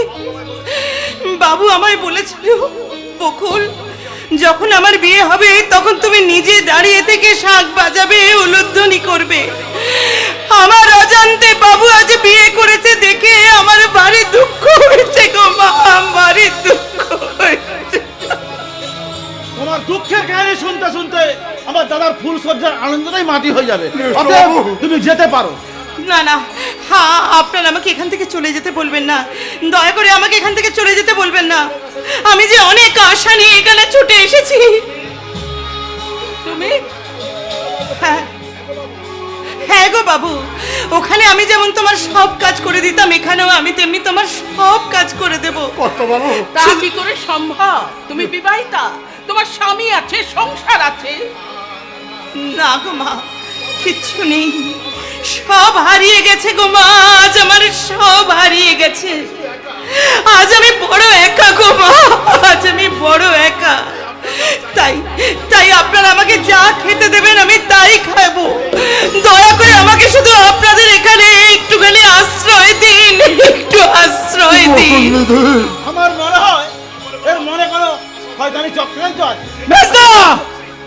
বাবু আমায় বলেছিল, বকুল যখন আমার বিয়ে হবে তখন তুমি নিজে দাঁড়িয়ে থেকে শাঁখ বাজাবে, উলুধ্বনি করবে। আমার অজান্তে বাবু আজ বিয়ে করেছে দেখে আমার ভারী দুঃখ হয়েছে গো মা, ভারী দুঃখ হয়েছে। তোমার দুঃখের কাহিনী শুনতে শুনতে আমার দাদার ফুল সজ্জার আনন্দটাই মাটি হয়ে যাবে। অতএব তুমি যেতে পারো। না না, হ্যাঁ আপনারা আমাকে এখান থেকে চলে যেতে বলবেন না, দয়া করে আমাকে এখান থেকে চলে যেতে বলবেন না। আমি যে অনেক আশা নিয়ে এখানে ছুটে এসেছি। তুমি হ্যাঁ হ্যাঁ গো বাবু, ওখানে আমি যেমন তোমার সব কাজ করে দিতাম, এখানেও আমি তেমনি তোমার সব কাজ করে দেব। তা কি করে সম্ভব? তুমি বিবাহিতা, তোমার স্বামী আছে, সংসার আছে। না গো মা, কিচ্ছু নেই, সব হারিয়ে গেছে গো মা, আজ আমার সব হারিয়ে গেছে। আজ আমি বড় একা গো মা, আজ আমি বড় একা। তাই তাই আপনারা আমাকে যা খেতে দেবেন আমি তাই খাবো। দয়া করে আমাকে শুধু আপনাদের এখানে একটুখানি আশ্রয় দিন, একটু আশ্রয় দিন। আমার মনে হয় এর মনে কোনো শয়তানি চক্রান্ত আছে।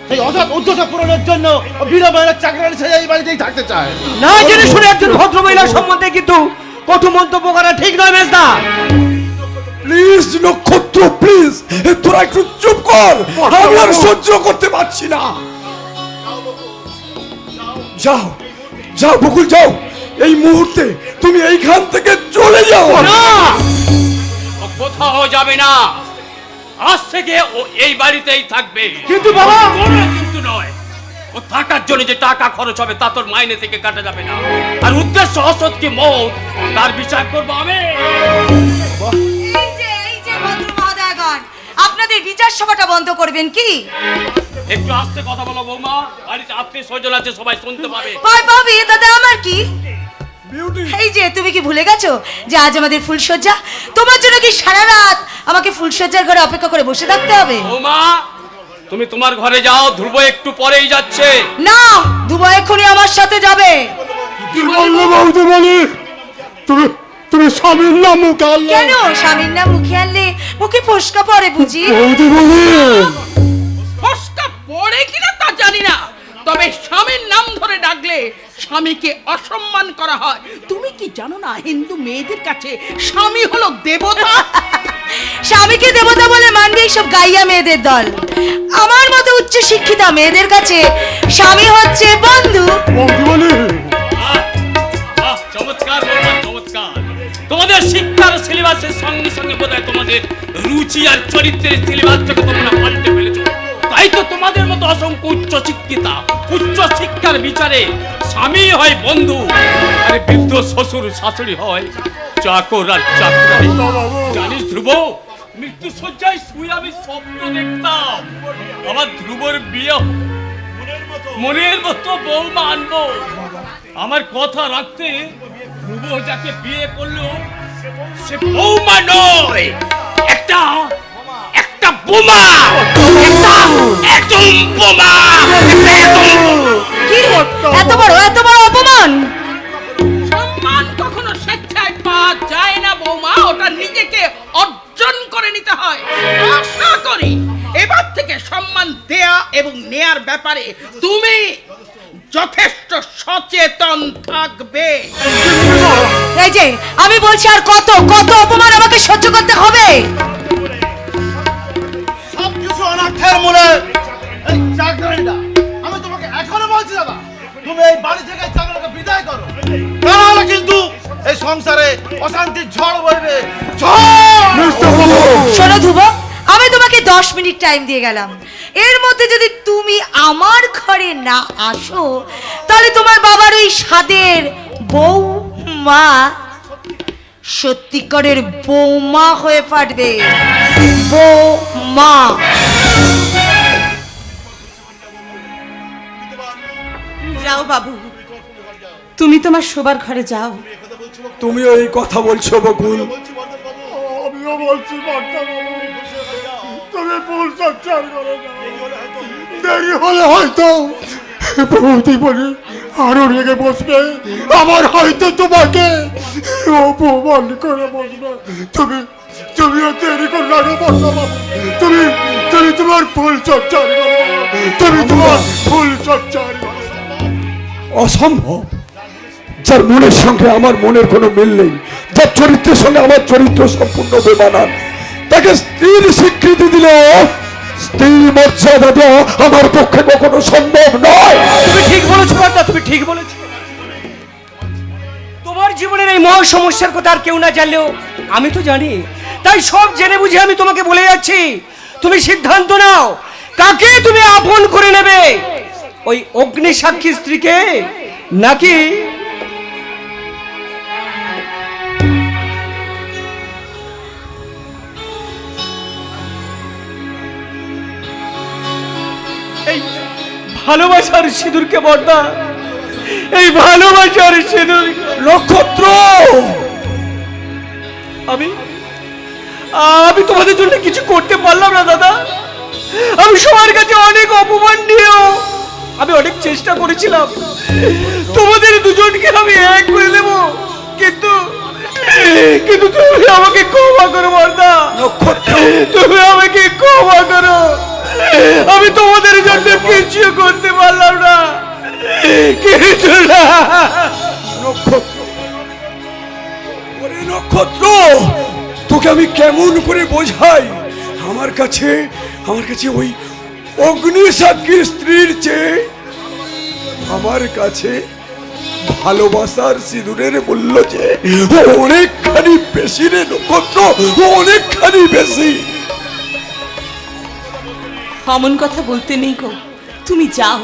সেই অসৎ উদ্দেশ্য পূরণের জন্য বিনা চাকরি সেজে এই বাড়িতেই থাকতে চায়। না জেনে শুনে একজন ভদ্র মহিলার সম্বন্ধে কিন্তু কটু মন্তব্য করা ঠিক নয় মেজদা। প্লিজ নক্ষত্র, প্লিজ তোরা একটু চুপ কর, আমি আর সহ্য করতে পারছি না। যাও যাও বকুল, যাও, এই মুহূর্তে তুমি এইখান থেকে চলে যাও। না, ও কোথাও যাবে না, আজ থেকে ও এই বাড়িতেই থাকবে। কিন্তু বাবা, কোনো কিন্তু নয়, ও থাকার জন্য যে টাকা খরচ হবে তা তোর মাইনে থেকে কাটা যাবে না। আর উদ্দেশ্য অসৎ কি মত, তার বিচার করবো আমি। এই যে ভদ্র মহোদয়গণ, আপনাদের বিচার সভাটা বন্ধ করবেন কি? একটু আস্তে কথা বলো বৌমা, বাড়িতে আত্মীয় স্বজন আছে, সবাই শুনতে পাবে। পাবে দাদা, আমার কি? এই যে তুমি কি ভুলে গেছো যে আজ আমাদের ফুলসজ্জা? তোমার জন্য কি সারা রাত আমাকে ফুলসজ্জার ঘরে অপেক্ষা করে বসে থাকতে হবে? বৌমা তুমি তোমার ঘরে যাও, ধ্রুব একটু পরেই যাচ্ছে। না, দুবাই এক্ষুনি আমার সাথে যাবে। কি বললো বৌদি? বলি তুমি স্বামীর নাম মুখে আনলে কেন? স্বামীর নাম মুখে আনলে মুখে ফোসকা পড়ে বুঝি? বৌদি বলি ফসকা পড়ে কিনা তা জানি না, তবে স্বামীর নাম ধরে ডাকলে স্বামীকে অসম্মান করা হয়। তুমি কি জানো না হিন্দু মেয়েদের কাছে স্বামী হলো দেবতা? স্বামীকে দেবতা বলে মানবে এইসব গাইয়া মেয়েদের দল। আমার মতো উচ্চ শিক্ষিতা মেয়েদের কাছে স্বামী হচ্ছে বন্ধু। বৌদি বলি বাহ, চমৎকার বৌমা, চমৎকার। তোমাদের শিক্ষার সিলেবাসের সঙ্গে সঙ্গে বোধহয় তোমাদের রুচি আর চরিত্রের সিলেবাসটাকে তোমরা পাল্টে ফেলেছো। তাই তো তোমাদের মতো অসংখ্য উচ্চ শিক্ষিতা, উচ্চ শিক্ষার বিচারে স্বামী হয় বন্ধু, আর বৃদ্ধ শ্বশুর শাশুড়ি হয় চাকর আর চাকরানি। জানিস ধ্রুব, মৃত্যু শয্যায় শুয়ে আমি স্বপ্ন দেখতাম আমার ধ্রুবর বিয়ে, মনের মতো বৌমা আনবো। আমার কথা রাখতে ধ্রুব যাকে বিয়ে করলো সে বৌমা নয়, একটা বোমা, একটা অ্যাটম বোমা, একটা অ্যাটম বোমা। কি এত বড় অপমান! সম্মান কখনো স্বেচ্ছায় পাওয়া যায় না বৌমা, ওটা নিজেকে অর্জন করে নিতে হয়। আশা করি এবার থেকে সম্মান দেয়া এবং নেয়ার ব্যাপারে তুমি যথেষ্ট সচেতন থাকবে। এই যে আমি বলছি, আর কত অপমান আমাকে সহ্য করতে হবে? সবকিছু অনার্থের মূলে এই চাকরিটা। আমি তোমাকে এখনো বলছি দাদা, তুমি এই বাড়ি থেকে চাকরিকে বিদায় করো, তাহলে কিন্তু এই সংসারে অশান্তির ঝড় বইবে। শোনো ধ্রুব, আমি তোমাকে 10 মিনিট টাইম দিয়ে গেলাম। এর মধ্যে যদি তুমি আমার ঘরে না আসো তাহলে তোমার বাবার ওই স্বাদের বৌমা সত্যিকারের বৌমা হয়ে ফাটবে। বৌমা। যাও বাবু, তুমি তোমার শোবার ঘরে যাও। তুমিও এই কথা বলছো বকুল? আমিও বলছি তুমি ফুল চর্চার করে দেরি হলে হয়তো বৌদি বলে আরো রেগে বসবে, আমার হয়তো তোমাকে অপমান করে বসবে। তুমিও দেরি করে লাগে বসো বাবু। তুমি তোমার ফুল চর্চার করো, তুমি তোমার ফুল চর্চার করো। অসম্ভব। যার মনের সঙ্গে আমার মনের কোনো মিল নেই, যার চরিত্রের সঙ্গে আমার চরিত্র সম্পূর্ণ বেমানান, তাকে স্ত্রীর স্বীকৃতি দিলেও স্ত্রীর মর্যাদা দেওয়া আমার পক্ষে কখনো সম্ভব নয়। তুমি ঠিক বলেছো বর্দা, তুমি ঠিক বলেছো। তোমার জীবনের এই মহা সমস্যার কথা আর কেউ না জানলেও আমি তো জানি, তাই সব জেনে বুঝে আমি তোমাকে বলে যাচ্ছি, তুমি সিদ্ধান্ত নাও কাকে তুমি আপন করে নেবে, ওই অগ্নি সাক্ষী স্ত্রীকে নাকি এই ভালোবাসার সিঁদুরকে বর্দা, এই ভালোবাসার সিঁদুর। নক্ষত্র, আমি তোমাদের জন্য কিছু করতে পারলাম না দাদা। আমি সবার কাছে অনেক অপমান নিয়েও আমি অনেক চেষ্টা করেছিলাম তোমাদের দুজনকে আমি এক করে দেব, কিন্তু তুমি আমাকে ক্ষমা করো বর্দা, তুমি আমাকে ক্ষমা করো। আমি তোমাদের জন্য কিছু করতে পারলাম না, কিছু না। নক্ষত্র, তোকে আমি কেমন করে বোঝাই? আমার কাছে ওই অগ্নি সাক্ষী স্ত্রীর চেয়ে আমার কাছে ভালোবাসার সিঁদুরের মূল্য যে অনেকখানি বেশি রে নক্ষত্র, অনেকখানি বেশি। অমন কথা বলতে নেই গো, তুমি যাও।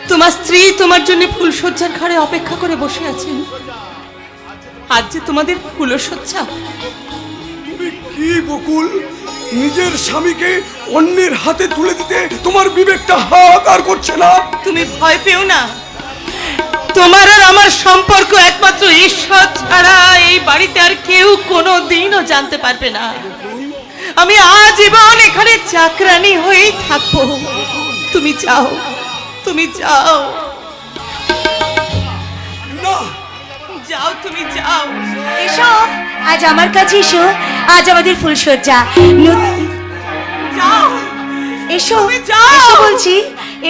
তোমার স্ত্রী তোমার জন্য ফুলশয্যার ঘরে অপেক্ষা করে বসে আছেন। আজ যে তোমাদের ফুলশয্যা। তুমি কি বকুল, নিজের স্বামীকে অন্যের হাতে তুলে দিতে তোমার বিবেকটা হাহাকার করছে না? তুমি ভয় পেও না, তোমার আর আমার সম্পর্ক একমাত্র ঈশ্বর ছাড়া এই বাড়িতে আর কেউ কোনো দিনও জানতে পারবে না। আমি আজীবন এখানে চাকরানি হয়েই থাকবো। তুমি যাও, তুমি যাও, না, যাও, তুমি যাও। এসো আজ আমার কাছে, এসো আজ আমাদের ফুলসজ্জা। যাও, এসো তুমি যাও। এসো বলছি,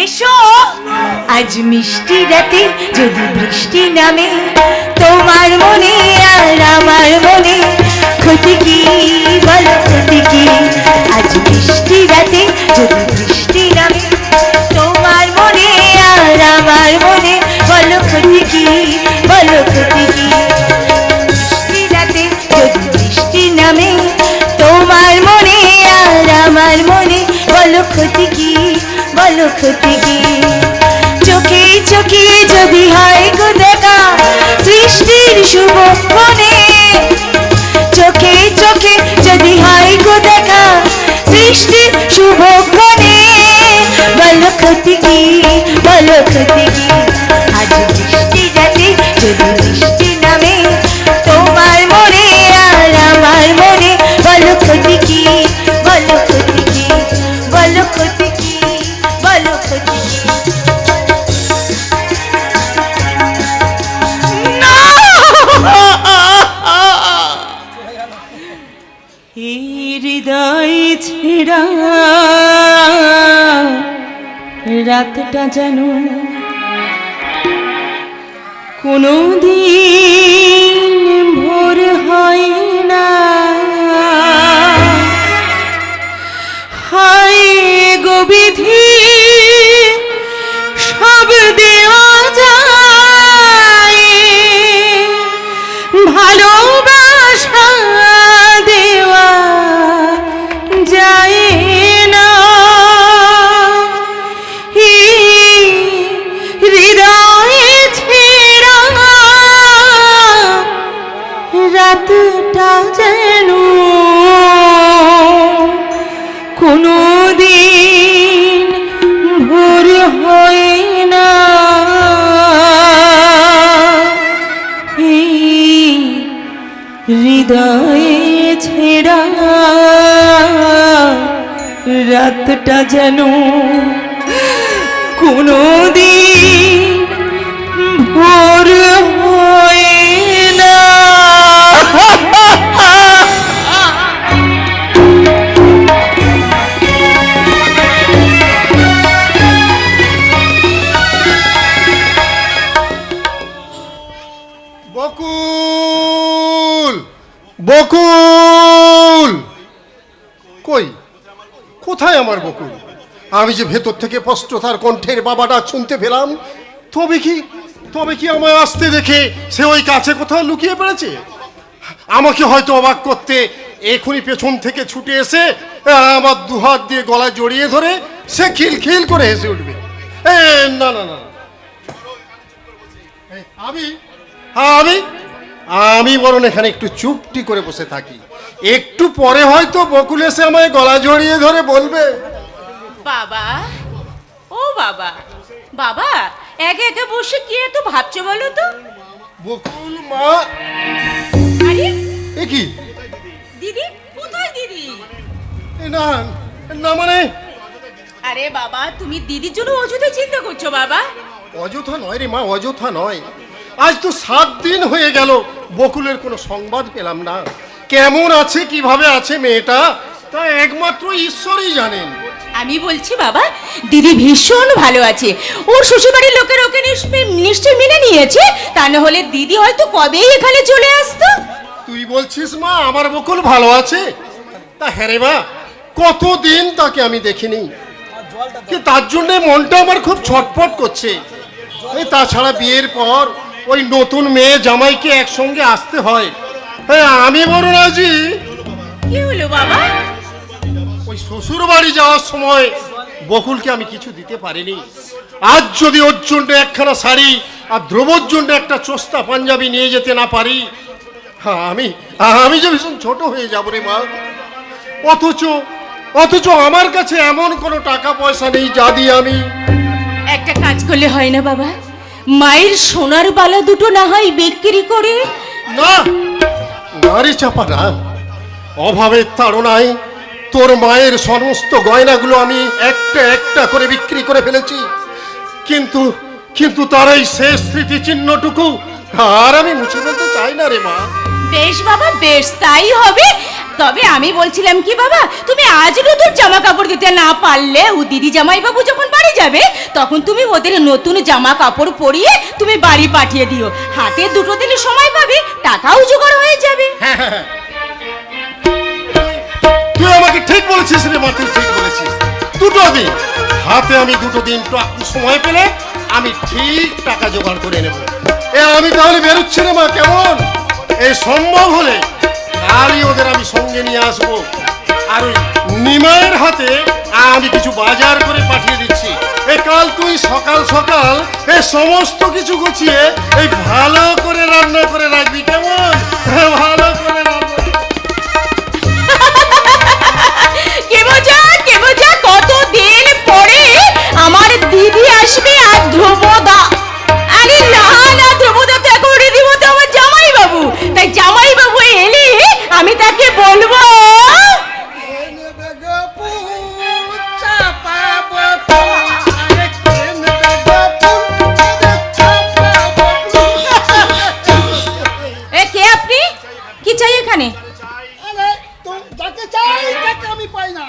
এসো। আজ মিষ্টি রাতে যদি বৃষ্টি নামে, তোমার মনে আর আমার মনে ক্ষতি কি বলো, ক্ষতি কি? আজ মিষ্টি রাতে যদি বৃষ্টি নামে, তোমার মনে আর আমার মনে বলো ক্ষতি কি, বলো ক্ষতি কি? মিষ্টি রাতে যদি বৃষ্টি নামে, তোমার মনে আর আমার মনে বলো ক্ষতি কি, বলো ক্ষতি কি? চোখে চোখে যদি হয় গো দেখা সৃষ্টির শুভ ক্ষণে, চোখে চোখে যদি হয় গো দেখা সৃষ্টির শুভ ক্ষণে, বলো ক্ষতি কি, বলো ক্ষতি কি? আজ বৃষ্টি রাতে যদি বৃষ্টি নামে, তোমার মনে আর আমার মনে বলো ক্ষতি কি, বলো ক্ষতি কি, বলো ক্ষতি কি, বলো ক্ষতি কি? এই হৃদয় ছেড়া রাতটা যেন কোনো দিন ভোর হয় না। হায় গো বিধি, সব দেওয়া যায়, ভালোবাসা দেওয়া যায় না। হৃদয়ে ছেড়া রাতটা যেন কোনো দিন রাতটা যেন কোনোদিন ভোর হয় না। বকুল, বকুল, কই কোথায় আমার বকুল? আমি যে ভেতর থেকে স্পষ্ট তার কণ্ঠের বাবাটা শুনতে পেলাম। তবে কি আমায় আসতে দেখে সে ওই কাছে কোথাও লুকিয়ে পড়েছে? আমাকে হয়তো অবাক করতে এখনই পেছন থেকে ছুটে এসে আমার দুহাত দিয়ে গলা জড়িয়ে ধরে সে খিলখিল করে হেসে উঠবে। না না না, আমি বরং এখানে একটু চুপটি করে বসে থাকি। একটু পরে হয়তো বকুল এসে আমায় গলা জড়িয়ে ধরে বলবে, বাবা, ও বাবা, বাবা একে একে বসে কি এত ভাবছো বলো তো? বকুল মা। আরে এ কি? দিদি কোথায় দিদি? না না মানে আরে বাবা, তুমি দিদির জন্য অযথা চিন্তা করছো বাবা। অযথা নয় রে মা, অযথা নয়। আজ তো 7 দিন হয়ে গেল বকুলের কোনো সংবাদ পেলাম না। কেমন আছে, কিভাবে আছে মেয়েটা, তা একমাত্র ঈশ্বরই জানেন। আমি বলছি বাবা, দিদি ভীষণ ভালো আছে। ওর শ্বশুরবাড়ির লোকের ওকে নিশ্চয় মেনে নিয়েছে, তা না হলে দিদি হয়তো কবেই এখানে চলে আসতো। তুই বলছিস মা আমার বকুল ভালো আছে? তা হ্যাঁ রে মা, কতদিন তাকে আমি দেখিনি, কি তার জন্য মনটা আমার খুব ছটফট করছে। তাছাড়া বিয়ের পর ওই নতুন মেয়ে জামাইকে একসঙ্গে আসতে হয়। আমি বড় রাজি। কি হলো বাবা? ওই শ্বশুর বাড়ি যাওয়ার সময় বকুলকে আমি কিছু দিতে পারিনি। আজ যদি ওর জন্য একখানা শাড়ি আর ধ্রুবর জন্য একটা চোস্তা পাঞ্জাবি নিয়ে যেতে না পারি, আমি যে ভীষণ ছোট হয়ে যাবো রে মা। অথচ আমার কাছে এমন কোনো টাকা পয়সা নেই যা দিয়ে আমি। একটা কাজ করলে হয় না বাবা? মায়ের সোনার বালা দুটো না হয় বিক্রি করে। না নারী চাপা না, অভাবের তাড়নায় তোর মায়ের সমস্ত গয়নাগুলো আমি একটা একটা করে বিক্রি করে ফেলেছি, কিন্তু তার এই শেষ স্মৃতিচিহ্নটুকু আর আমি মুছে ফেলতে চাই না রে মা। বেশ বাবা, বেশ তাই হবে। তবে আমি বলছিলাম কি বাবা, তুমি আজ নতুন জামা কাপড় দিতে না পারলে ও দিদি জামাই বাবু যখন বাড়ি যাবে তখন তুমি ওদের নতুন জামা কাপড় পরিয়ে তুমি বাড়ি পাঠিয়ে দিও। হাতে 2 দিন সময় পাবে, টাকাও জোগাড় হয়ে যাবে। হ্যাঁ, তুই আমাকে ঠিক বলেছিস রে মা, তুই ঠিক বলেছিস। 2 দিন হাতে, আমি 2 দিন সময় পেলে আমি ঠিক টাকা জোগাড় করে নেব। আমি তাহলে বেরোচ্ছি রে মা, কেমন? এই সম্ভব হলে কালই ওদের আমি সঙ্গে নিয়ে আসবো। আর ওই নিমাইয়ের হাতে আমি কিছু বাজার করে পাঠিয়ে দিচ্ছি। কাল তুই সকাল সকাল এই সমস্ত কিছু গুছিয়ে এই ভালো করে রান্না করে রাখবি, কেমন? ভালো করে রান্না। কে বোঝা কতদিন পরে আমার দিদি আসবে আর ধ্রুবদা। আরে না না, ধ্রুবদা তো এখন রীতিমতো আমার জামাই বাবু। তাই জামাই বাবু এলে আমি তাকে বলবো, কে আপনি? কি চাই এখানে? যাকে চাই তাকে আমি পাই না,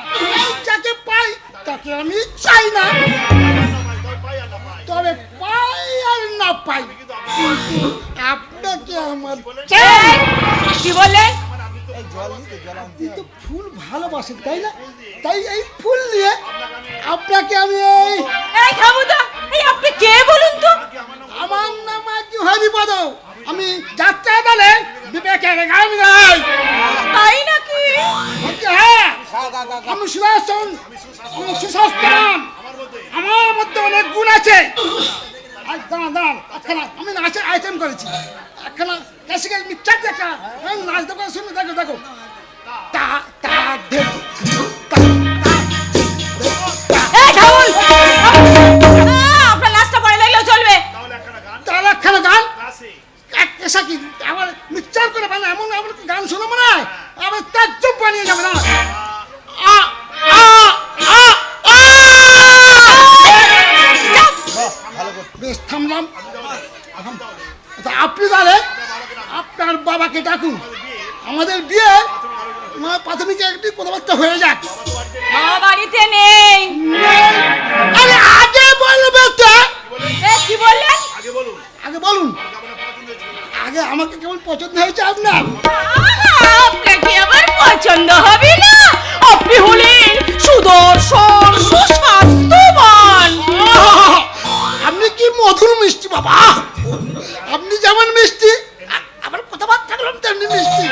যাকে পাই তাকে আমি চাই না। তবে পাই আর না পাই, আপনাকে আমার কি বলে? আপনি তো ফুল ভালোবাসেন তাই না? তাই এই ফুল নিয়ে আপনাকে আমি এই খাবুদা, এই আপনি কে বলুন তো? আমার নাম হরিপদ, আমি যাত্রা দলে বিবেকের গান গাই। তাই নাকি? হ্যাঁ, আমি সুদর্শন, আমি সুশাস্ত্রান, আমার মধ্যে অনেক গুণ আছে। দাঁড়ান, আমি নাচের আইটেম করেছি। একখানা ক্লাসিক্যাল মিক্সচার দেখা নাচ দেখো, শুনে দেখো। আপনার নাচটা পরে লাগলেও চলবে। তাহলে একখানা গান এসা কি আমার মিক্সচার করে বানায় এমন গান শোনা মনে হয় আমার তাজ্জব বানিয়ে যাবে না। রাখুন, আমাদের বিয়ে প্রাথমিক একটি কথাবার্তা হয়ে যাক। মামা বাড়িতে নেই। আরে আগে বলবে তো। কি বললেন? আগে বলুন, আগে আমাকে কেমন পছন্দ হয়েছে আপনার? আপনাকে আবার পছন্দ হবে না? আপনি হলেন সুদর্শন, সুস্বাস্থ্যবান। আপনি কি মধুর মিষ্টি বাবা, আপনি যেমন মিষ্টি আবার কথাবার্তা গেলাম তেমনি মিষ্টি।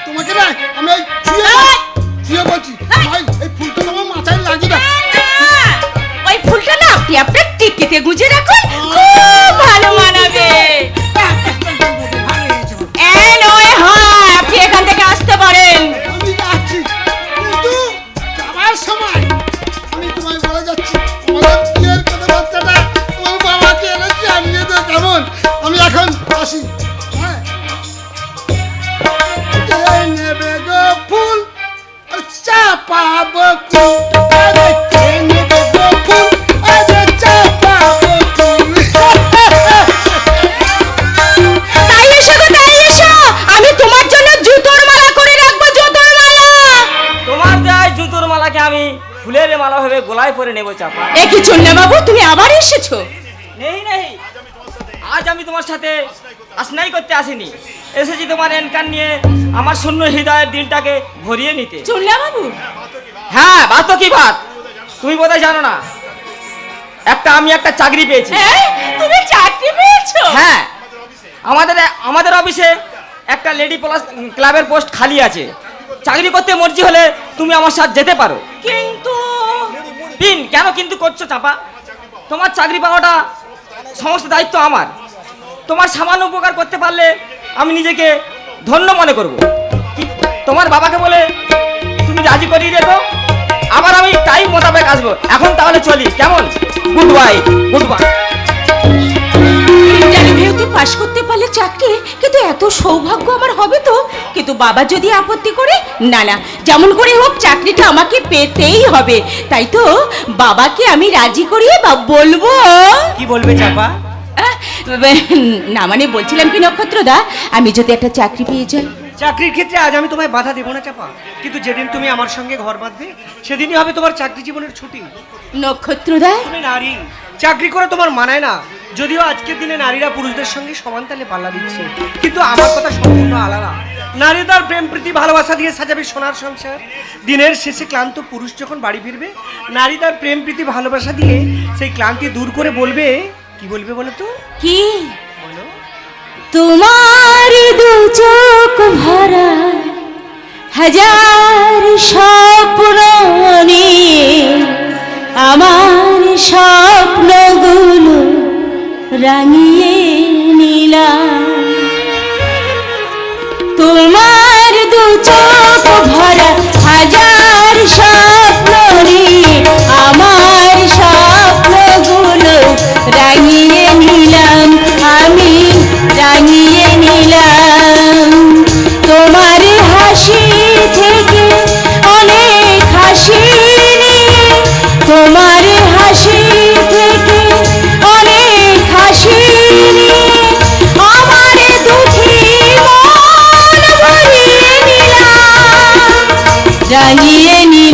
তোমাকে না আমি ছুঁয়ে বলছি, এই ফুলটা তোমার মাথায় লাগিয়ে দাও। ওই ফুলটা না আপনি আপনার টিকিতে গুজে রাখুন, খুব ভালো মানাবে। আপনি এখান থেকে আসতে পারেন। আমি যাচ্ছি, কিন্তু যাবার সময় আমি তোমায় বলে যাচ্ছি, আমাদের বিয়ের কথাবার্তাটা তোমার বাবাকে এনে জানিয়ে দাও কেমন? আমি এখন আসি। হ্যাঁ, নেবে গো ফুল আর চাপা বকুল, নেবে গো ফুল আর চাপা বকুল। তাই এসো গো, তাই এসো। আমি তোমার জন্য জুতোর মালা করে রাখবো, জুতোর মালা। তোমার দেয় জুতোর মালাকে আমি ফুলের মালা ভাবে গলায় পরে নেবো চাপা। এ কি চন্না বাবু, তুমি আবার এসেছো? নেই নেই, আজ আমি তোমার সাথে আসনাই করতে আসিনি, এসেছি তোমার এনকান নিয়ে আমার শূন্য হৃদয়ের দিনটাকে ভরিয়ে নিতে। চন্না বাবু, হ্যাঁ, বাত তো কি বাত, তুমি বোধহয় জানো না, আমি একটা চাকরি পেয়েছি। তুমি চাকরি পেয়েছো? হ্যাঁ, আমাদের অফিসে একটা লেডি ক্লাবের পোস্ট খালি আছে। চাকরি করতে মর্জি হলে তুমি আমার সাথে যেতে পারো। কিন্তু কেন কিন্তু করছো চাপা? তোমার চাকরি পাওয়াটা সমস্ত দায়িত্ব আমার। তোমার সামান্য উপকার করতে পারলে আমি নিজেকে ধন্য মনে করব। তোমার বাবাকে বলে তুমি রাজি করিয়ে দেখো, আবার আমি টাইম মোতাবেক আসবো। এখন তাহলে চলি, কেমন? Good bye, good bye. ইন্টারভিউতে পাশ করতে পারলে চাকরি, কিন্তু এত সৌভাগ্য আমার হবে তো? কিন্তু বাবা যদি আপত্তি করে, না না, যেমন করে হোক চাকরিটা আমাকে পেতেই হবে। তাই তো বাবাকে আমি রাজি করিয়ে বলবো। কি বলবে চাপা? না মানে বলছিলাম কি নক্ষত্রদা, আমি যদি একটা চাকরি পেয়ে যাই। চাকরির ক্ষেত্রে আজ আমি তোমায় বাধা দেবো না চাপা, কিন্তু যেদিন তুমি আমার সঙ্গে ঘর বাঁধবে সেদিনই হবে তোমার চাকরি জীবনের ছুটি। নক্ষত্রদা, তুমি নারী, চাকরি করে তোমার মানায় না। যদিও আজকের দিনে নারীরা পুরুষদের সঙ্গে সমান তালে পাল্লা দিচ্ছে, কিন্তু আমার কথা সম্পূর্ণ আলাদা। নারী তার প্রেম প্রীতি ভালোবাসা দিয়ে সাজাবে সোনার সংসার। দিনের শেষে ক্লান্ত পুরুষ যখন বাড়ি ফিরবে, নারী তার প্রেম প্রীতি ভালোবাসা দিয়ে সেই ক্লান্তি দূর করে বলবে, কি বলবে বলো তো? কি তোমার দু চোখ ভরা হাজার স্বপ্ন নিয়ে আমার স্বপ্নগুলো রাঙিয়ে নিলাম। তোমার দু চোখ ভরা হাজার স্বপ্ন নিয়ে আমার স্বপ্নগুলো রাঙিয়ে নিলাম, আমি রাঙিয়ে নিলাম। তোমার হাসি থেকে অনেক হাসি নিয়ে, তোমার হাসি থেকে অনেক হাসি নিয়ে আমার দুঃখী মন ভরিয়ে নিলাম, রাঙিয়ে নিলাম।